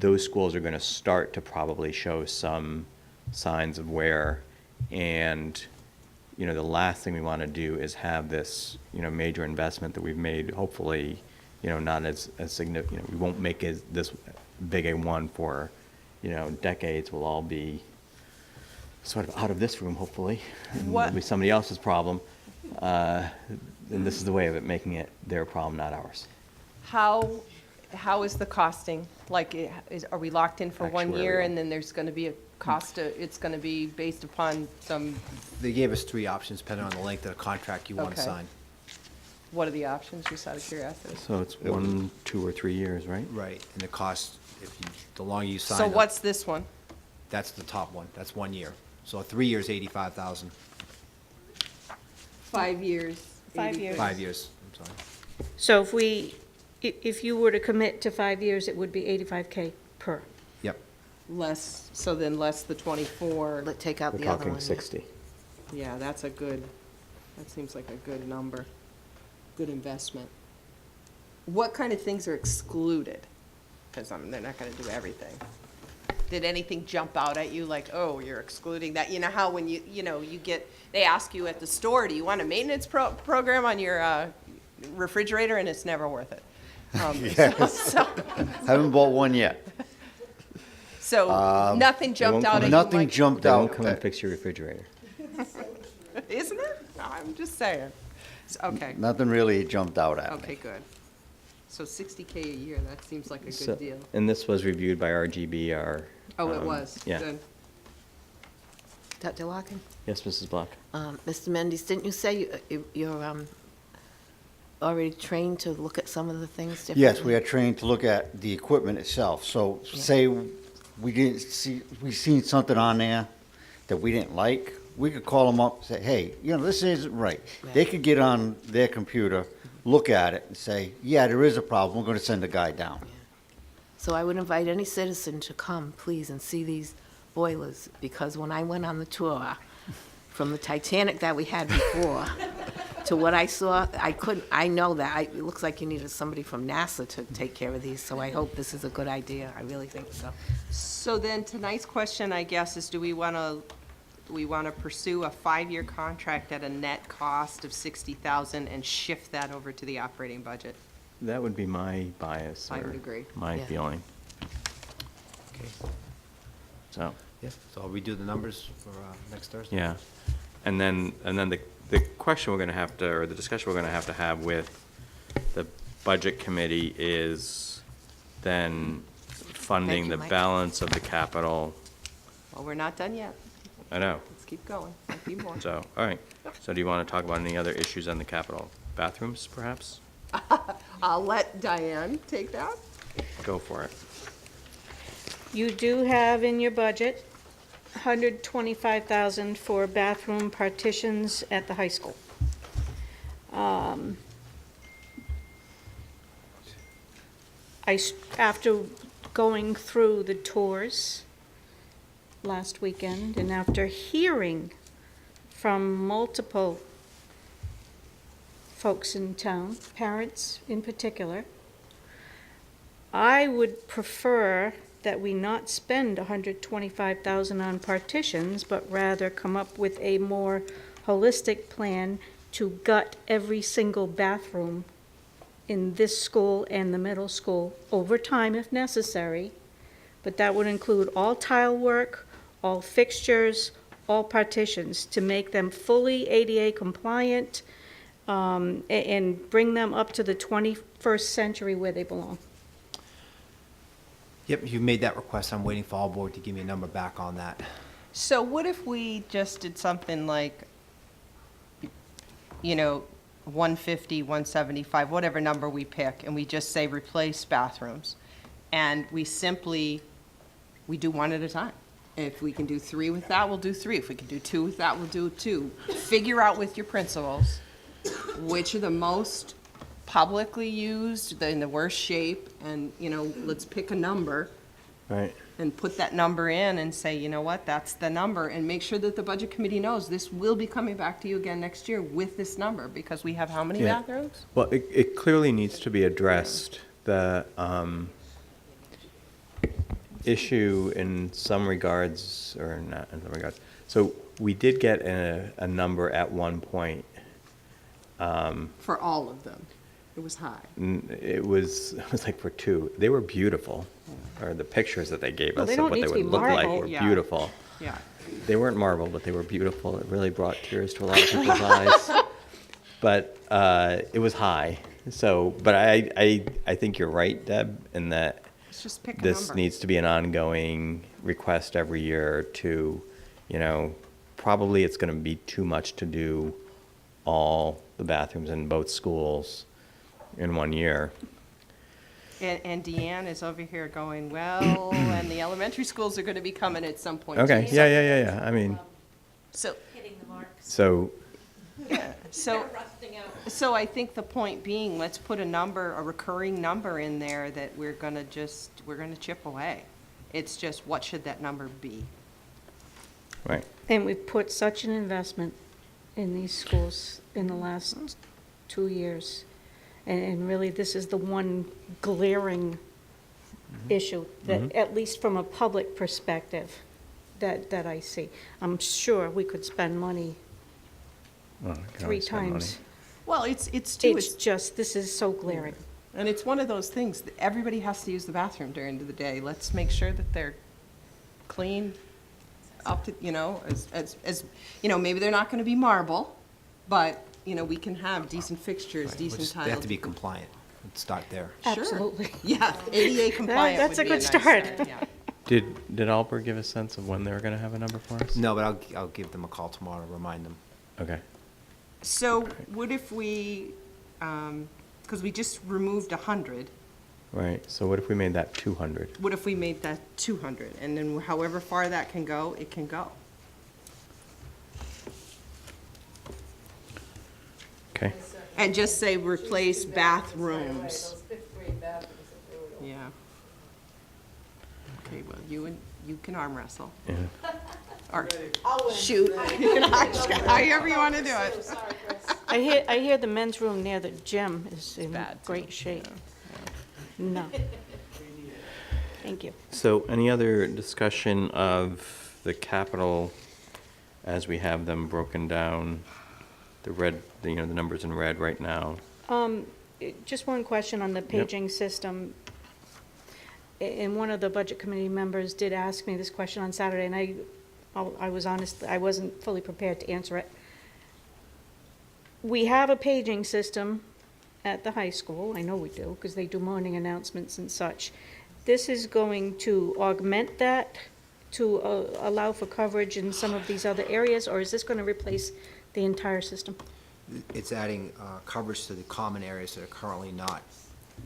S1: those schools are gonna start to probably show some signs of wear. And, the last thing we wanna do is have this, major investment that we've made, hopefully, not as significant, we won't make this big a one for, decades. We'll all be sort of out of this room, hopefully. And
S10: What-
S1: it'll be somebody else's problem. And this is the way of it, making it their problem, not ours.
S10: How, how is the costing? Like, are we locked in for 1 year
S1: Actuarial.
S10: and then there's gonna be a cost, it's gonna be based upon some,
S6: They gave us 3 options depending on the length of the contract you want to
S10: Okay.
S6: sign.
S10: what are the options, just out of curiosity?
S1: So it's 1, 2, or 3 years, right?
S6: Right, and the cost, the longer you sign.
S10: So
S6: the-
S10: what's this one?
S6: That's the top one, that's 1 year. So 3 years, 85,000.
S10: 5 years.
S3: 5
S10: 80.
S3: years.
S6: 5 years, I'm sorry.
S3: So if you were to commit to 5 years, it would be 85K per.
S6: Yep.
S10: Less, so then less the 24.
S5: Let, take out
S1: We're
S5: the other
S1: talking
S5: one.
S1: 60.
S10: Yeah, that seems like a good number, good investment. What kind of things are excluded? Because they're not gonna do everything. Did anything jump out at you like, oh, you're excluding that? You know how when you get, they ask you at the store, do you want a maintenance program on your refrigerator? And it's never worth it.
S11: Yes.
S10: So,
S11: Haven't bought one yet.
S10: so nothing jumped out at you
S11: Nothing
S10: like,
S11: jumped
S1: They won't
S11: out.
S1: come and fix your refrigerator.
S10: isn't it? No, I'm just saying. Okay,
S11: Nothing really jumped out at me.
S10: okay, good. So 60K a year, that seems like a
S1: So-
S10: good deal.
S1: And this was reviewed by RGB, our.
S10: Oh, it was?
S1: Yeah.
S10: Good.
S5: Dr. Larkin?
S1: Yes, Mrs. Block?
S5: Mr. Mendes, didn't you say you're already trained to look at some of the things differently?
S11: Yes, we are trained to look at the equipment itself. So
S5: Yeah.
S11: say we seen something on there that we didn't like, we could call them up and say, hey, this isn't right. They
S5: Right.
S11: could get on their computer, look at it and say, yeah, there is a problem, we're gonna send a guy down.
S5: So I would invite any citizen to come, please, and see these boilers, because when I went on the tour, from the Titanic that we had before to what I saw, I know that, it looks like you needed somebody from NASA to take care of these, so I hope this is a good idea, I really think so.
S10: So then tonight's question, I guess, is do we want to pursue a 5-year contract at a net cost of $60,000 and shift that over to the operating budget?
S1: That would be my bias.
S10: I would
S1: or
S10: agree.
S1: My
S5: Yeah.
S1: feeling.
S6: Okay.
S1: So,
S6: Yeah, so I'll redo the numbers for next Thursday.
S1: yeah. And then the question we're going to have to, or the discussion we're going to have with the budget committee is then funding
S5: Thank you,
S1: the
S5: Mike.
S1: balance of the capital.
S10: Well, we're not done yet.
S1: I know.
S10: Let's keep going. There'll be more.
S1: So, all right. So do you want to talk about any other issues on the capital? Bathrooms, perhaps?
S10: I'll let Diane take that.
S1: Go for it.
S3: You do have in your budget $125,000 for bathroom partitions at the high school. After going through the tours last weekend, and after hearing from multiple folks in town, parents in particular, I would prefer that we not spend $125,000 on partitions, but rather come up with a more holistic plan to gut every single bathroom in this school and the middle school over time if necessary. But that would include all tile work, all fixtures, all partitions, to make them fully ADA compliant, and bring them up to the 21st century where they belong.
S6: Yep, you made that request. I'm waiting for all board to give me a number back on that.
S10: So what if we just did something like, 150, 175, whatever number we pick, and we just say replace bathrooms, and we do one at a time. If we can do 3 with that, we'll do 3. If we can do 2 with that, we'll do 2. Figure out with your principals which are the most publicly used, in the worst shape, and, let's pick a number
S1: Right.
S10: and put that number in and say, you know what, that's the number, and make sure that the budget committee knows this will be coming back to you again next year with this number, because we have how many
S1: Yeah.
S10: bathrooms?
S1: Well, it clearly needs to be addressed. The issue in some regards, or not in some regards. So we did get a number at one point.
S10: For all of them. It was high.
S1: It was like for 2. They were beautiful, or the pictures that they gave
S3: Well,
S1: us
S3: they
S1: of
S3: don't
S1: what
S3: need
S1: they
S3: to be
S1: would look like
S3: marble.
S1: were
S10: Yeah.
S1: beautiful.
S10: Yeah.
S1: They weren't marble, but they were beautiful. It really brought tears to a lot of people's eyes. But it was high. So, but I think you're right, Deb, in that
S10: Let's just pick a
S1: this
S10: number.
S1: needs to be an ongoing request every year to, probably it's gonna be too much to do all the bathrooms in both schools in one year.
S10: And Deanne is over here going, well, and the elementary schools are gonna be coming at some point.
S1: Okay,
S10: too.
S1: yeah, I mean,
S10: So,
S1: so,
S10: so I think the point being, let's put a number, a recurring number in there that we're gonna chip away. It's just, what should that number be?
S1: right.
S3: And we've put such an investment in these schools in the last 2 years. And really, this is the one glaring issue that, at least from a public perspective, that I see. I'm sure we could spend money
S1: Well, we can
S3: 3
S1: always spend money.
S3: times.
S10: Well, it's
S3: It's just, this is so glaring.
S10: and it's one of those things, that everybody has to use the bathroom during the day. Let's make sure that they're clean, up to, as, maybe they're not gonna be marble, but, we can have decent fixtures,
S6: Right,
S10: decent
S6: which
S10: tiles.
S6: They have to be compliant. Let's start there.
S10: Sure.
S3: Absolutely.
S10: Yeah, ADA compliant
S3: That's
S10: would
S3: a
S10: be
S3: good
S10: nice
S3: start.
S10: yeah.
S1: Did Albert give a sense of when they were gonna have a number for us?
S6: No, but I'll give them a call tomorrow to remind them.
S1: Okay.
S10: So what if we, because we just removed 100,
S1: Right, so what if we made that 200?
S10: what if we made that 200? And then however far that can go, it can go.
S1: Okay,
S10: And just say replace bathrooms.
S9: Those fifth grade bathrooms that they were.
S10: Yeah. Okay, well, you can arm wrestle.
S1: yeah.
S10: Or
S9: I'll win.
S10: shoot. However you want to do it.
S9: Sorry, Chris.
S3: I hear the men's room near the gym is in
S10: bad, too.
S3: great shape. No. Thank you.
S1: So any other discussion of the capital as we have them broken down? The red, the numbers in red right now.
S3: Just one question on the paging system. And one of the budget committee members did ask me this question on Saturday, and I was honest, I wasn't fully prepared to answer it. We have a paging system at the high school, I know we do, because they do morning announcements and such. This is going to augment that to allow for coverage in some of these other areas, or is this going to replace the entire system?
S6: It's adding coverage to the common areas that are currently not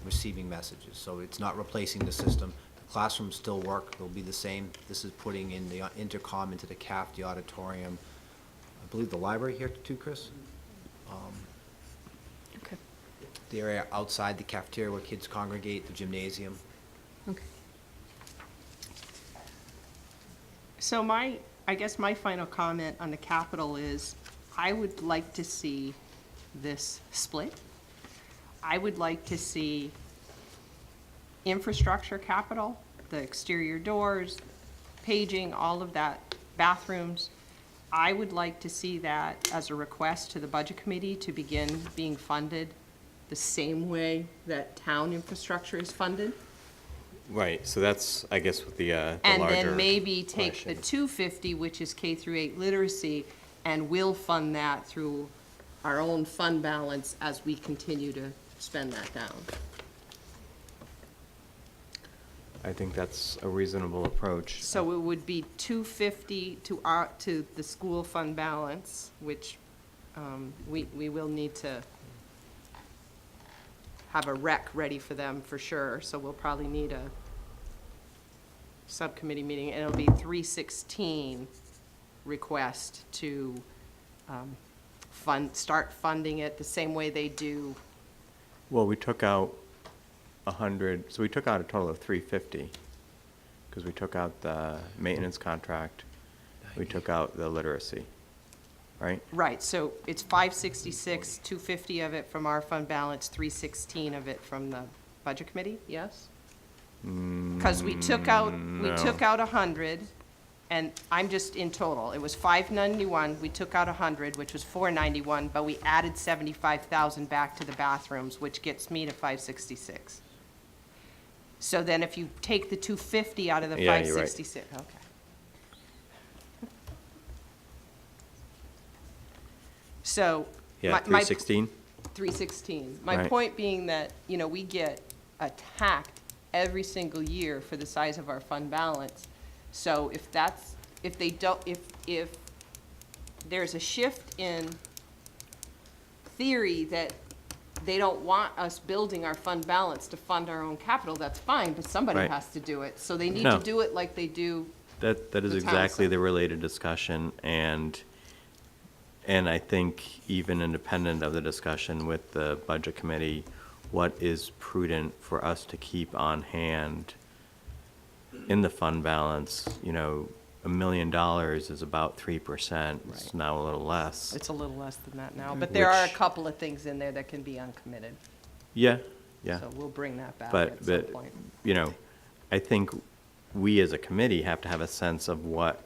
S6: receiving messages. So it's not replacing the system. The classrooms still work, they'll be the same. This is putting in the intercom into the CAF, the auditorium, I believe the library here too, Chris?
S3: Okay,
S6: The area outside the cafeteria where kids congregate, the gymnasium.
S3: okay.
S10: So I guess my final comment on the capital is, I would like to see this split. I would like to see infrastructure capital, the exterior doors, paging, all of that, bathrooms. I would like to see that as a request to the budget committee to begin being funded the same way that town infrastructure is funded.
S1: Right, so that's, I guess, with the larger
S10: And then maybe take the
S1: question.
S10: 250, which is K through 8 literacy, and we'll fund that through our own fund balance as we continue to spend that down.
S1: I think that's a reasonable approach.
S10: So it would be 250 to the school fund balance, which we will need to have a rec ready for them for sure, so we'll probably need a subcommittee meeting, and it'll be 316 request to start funding it the same way they do.
S1: Well, we took out 100, so we took out a total of 350, because we took out the maintenance contract, we took out the literacy, right?
S10: Right, so it's 566, 250 of it from our fund balance, 316 of it from the budget committee, yes? Because we took out,
S1: No.
S10: 100, and I'm just in total, it was 591, we took out 100, which was 491, but we added 75,000 back to the bathrooms, which gets me to 566. So then if you take the 250 out of the
S1: Yeah, you're right.
S10: 566, okay. So.
S1: Yeah,
S10: my-
S1: 316?
S10: 316. My
S1: Right.
S10: point being that, you know, we get attacked every single year for the size of our fund balance. So if that's, if they don't, if there's a shift in theory that they don't want us building our fund balance to fund our own capital, that's fine, but somebody
S1: Right.
S10: has to do it. So they need
S1: No.
S10: to do it like they do.
S1: That is
S10: the town
S1: exactly
S10: side.
S1: the related discussion, and I think even independent of the discussion with the budget committee, what is prudent for us to keep on hand in the fund balance, you know, $1 million is about 3%. It's
S10: Right.
S1: now a little less.
S10: It's a little less than that now, but there are a
S1: Which-
S10: couple of things in there that can be uncommitted.
S1: Yeah, yeah.
S10: So we'll bring that back
S1: But,
S10: at some
S1: but,
S10: point.
S1: you know, I think we as a committee have to have a sense of what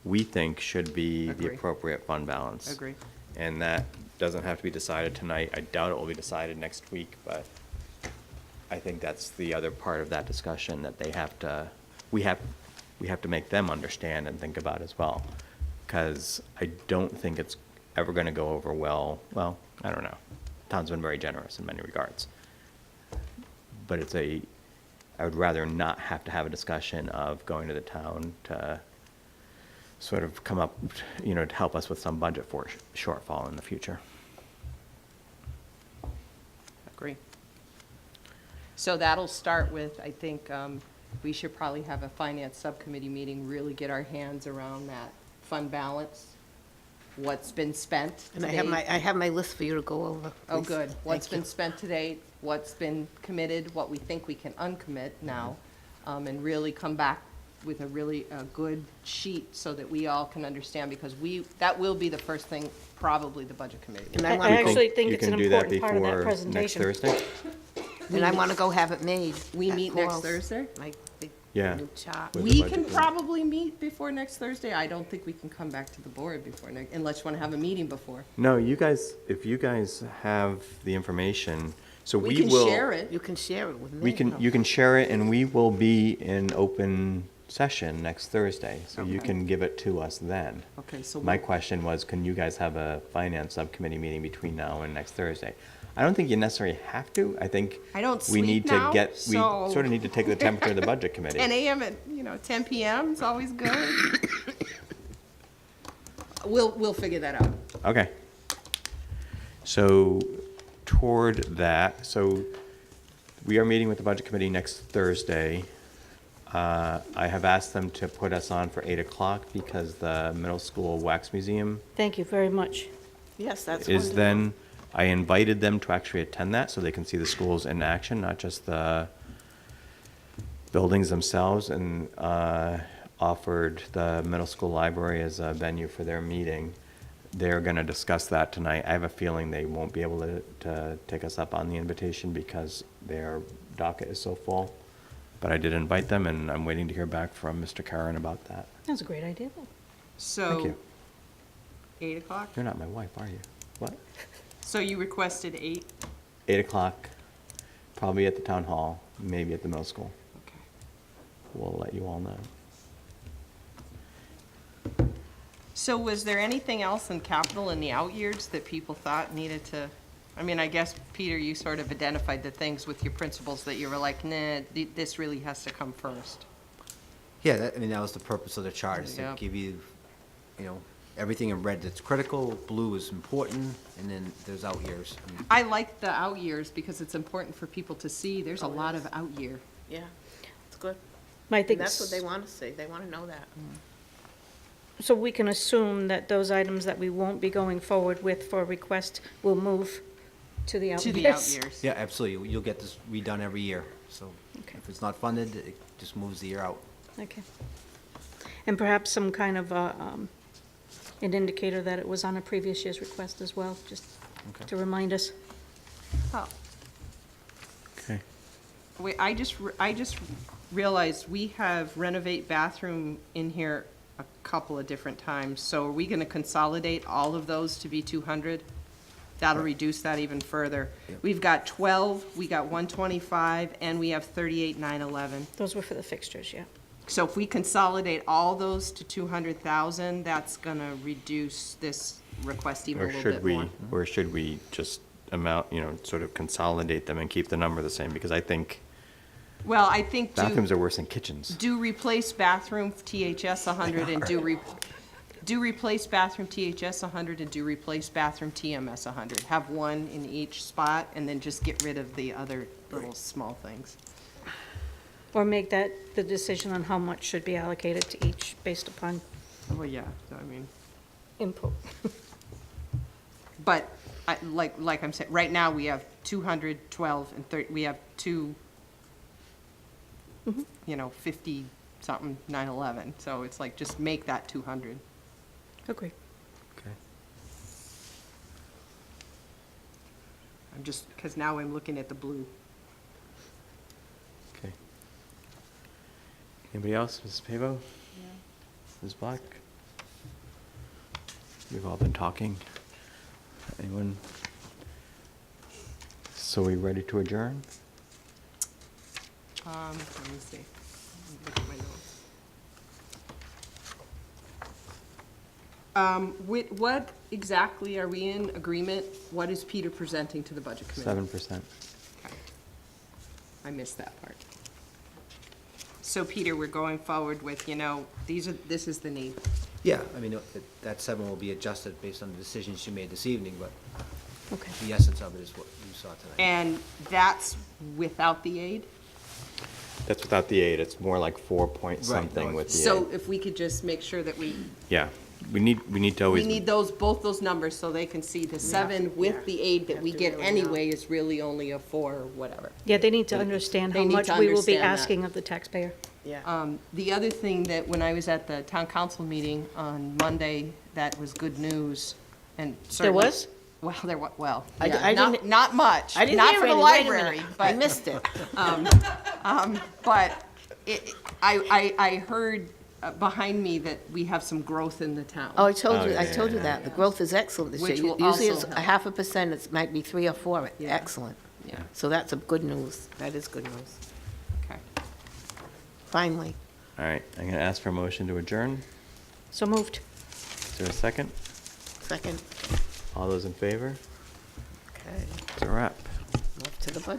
S1: we think should be the
S10: Agree.
S1: appropriate fund balance.
S10: Agree.
S1: And that doesn't have to be decided tonight. I doubt it will be decided next week, but I think that's the other part of that discussion that they have to, we have to make them understand and think about as well. Because I don't think it's ever gonna go over well, I don't know. Town's been very generous in many regards. But I would rather not have to have a discussion of going to the town to sort of come up, you know, to help us with some budget shortfall in the future.
S10: Agree. So that'll start with, I think, we should probably have a finance subcommittee meeting, really get our hands around that fund balance, what's been spent to
S5: And I
S10: date.
S5: have my list for you to go over.
S10: Oh,
S5: please.
S10: good. What's
S5: Thank you.
S10: been spent to date, what's been committed, what we think we can uncommit now, and really come back with a good sheet so that we all can understand, because that will be the first thing, probably the budget committee.
S5: And
S3: I
S5: I want to
S3: actually think
S1: You
S3: it's an
S1: can do that
S3: important part of that
S1: before
S3: presentation.
S1: Next Thursday?
S5: and I want to go have it made.
S10: We
S5: at
S10: meet next
S5: Coral's,
S10: Thursday?
S5: My big
S1: Yeah.
S5: new chart.
S1: With the
S10: We
S1: budget
S10: can
S1: committee.
S10: probably meet before next Thursday. I don't think we can come back to the board before, unless you want to have a meeting before.
S1: No, you guys, if you guys have the information, so
S10: We
S1: we
S10: can
S1: will.
S10: share it.
S5: You can share it with me.
S1: You can share it, and we will be in open session next Thursday, so you
S10: Okay.
S1: can give it to us then.
S10: Okay, so
S1: My question was, can you guys have a finance subcommittee meeting between now and next Thursday? I don't think you necessarily have to. I think
S10: I don't
S1: we need
S10: sleep now,
S1: to we
S10: so-
S1: sort of need to take the temperature of the budget committee.
S10: 10 a.m. at, 10 p.m. is always good. We'll figure that out.
S1: Okay. So toward that, so we are meeting with the budget committee next Thursday. I have asked them to put us on for 8 o'clock because the middle school wax museum
S3: Thank you very much.
S5: Yes, that's
S1: is
S5: wonderful.
S1: then, I invited them to actually attend that so they can see the schools in action, not just the buildings themselves, and offered the middle school library as a venue for their meeting. They're gonna discuss that tonight. I have a feeling they won't be able to take us up on the invitation because their docket is so full. But I did invite them, and I'm waiting to hear back from Mr. Karen about that.
S3: That's a great idea.
S10: So,
S1: you.
S10: 8 o'clock?
S1: You're not my wife, are you? What?
S10: So you requested 8?
S1: 8 o'clock, probably at the town hall, maybe at the middle school.
S10: Okay.
S1: We'll let you all know.
S10: So was there anything else in capital in the out years that people thought needed to, I guess, Peter, you sort of identified the things with your principles that you were like, nah, this really has to come first.
S6: Yeah, that was the purpose of the chart, is to
S10: Yep.
S6: give you, everything in red that's critical, blue is important, and then there's out years.
S10: I like the out years because it's important for people to see there's a lot of out year.
S5: Yeah, it's good.
S3: I think
S5: And that's what they want to see. They want to know that.
S3: So we can assume that those items that we won't be going forward with for request will move to the out
S10: To
S3: years.
S10: the out years.
S6: Yeah, absolutely, you'll get this redone every year, so
S3: Okay.
S6: if it's not funded, it just moves the year out.
S3: Okay. And perhaps some kind of an indicator that it was on a previous year's request as well, just
S6: Okay.
S3: to remind us.
S10: Oh,
S1: Okay.
S10: wait, I just realized we have renovate bathroom in here a couple of different times. So are we gonna consolidate all of those to be 200? That'll reduce that even further.
S6: Yep.
S10: We've got 12, we got 125, and we have 38,911.
S3: Those were for the fixtures, yeah.
S10: So if we consolidate all those to 200,000, that's gonna reduce this request even a
S1: Or
S10: little
S1: should
S10: bit
S1: we,
S10: more.
S1: or should we just amount, sort of consolidate them and keep the number the same, because I think
S10: Well, I think
S1: bathrooms are worse than kitchens.
S10: do replace bathroom THS 100 and do replace bathroom THS 100 and do replace bathroom TMS 100. Have one in each spot and then just get rid of the other little small things.
S3: Or make that the decision on how much should be allocated to each based upon
S10: Well, yeah, I mean,
S3: input.
S10: but like I'm saying, right now we have 200, 12, and 30, we have two, 50-something, 9/11. So it's like, just make that 200.
S3: Agree.
S1: Okay.
S10: I'm just, because now I'm looking at the blue.
S1: Okay. Anybody else? Mrs. Pavo? Ms. Black? We've all been talking. Anyone? So we ready to adjourn?
S10: Let me see. Look at my notes. What exactly are we in agreement? What is Peter presenting to the budget committee?
S1: 7%.
S10: Okay. I missed that part. So Peter, we're going forward with, this is the need.
S6: Yeah, I mean, that 7 will be adjusted based on the decisions you made this evening, but
S3: Okay.
S6: the essence of it is what you saw tonight.
S10: And that's without the aid?
S1: That's without the aid. It's more like 4 point
S6: Right,
S1: something
S6: no,
S1: with the
S10: So
S1: aid.
S10: if we could just make sure that we
S1: Yeah, we need to always.
S10: need both those numbers so they can see the 7 with the aid that we get anyway is really only a 4 or whatever.
S3: Yeah, they need to understand
S10: They
S3: how
S10: need
S3: much
S10: to
S3: we will be
S10: understand that.
S3: asking of the taxpayer.
S10: The other thing that when I was at the town council meeting on Monday, that was good news, and certainly.
S8: was?
S10: Well, there was, well,
S8: I
S10: yeah,
S8: didn't-
S10: not much,
S8: I didn't
S10: not
S8: hear
S10: for the
S8: any. Wait a minute.
S10: library,
S8: I
S10: but,
S8: missed it.
S10: but I heard behind me that we have some growth in the town.
S8: Oh, I told you,
S1: yeah,
S8: I told you
S1: yeah,
S8: that. The growth is excellent this year.
S10: Which will
S8: Usually
S10: also
S8: it's
S10: help.
S8: a 0.5%, it might be 3 or 4.
S10: Yeah.
S8: Excellent.
S10: Yeah,
S8: So that's a good news. That is good news.
S10: okay.
S8: Finally.
S1: All right, I'm going to ask for a motion to adjourn.
S3: So moved.
S1: Is there a second?
S8: Second.
S1: All those in favor?
S8: Okay.
S1: It's a wrap.
S8: Move to the budget.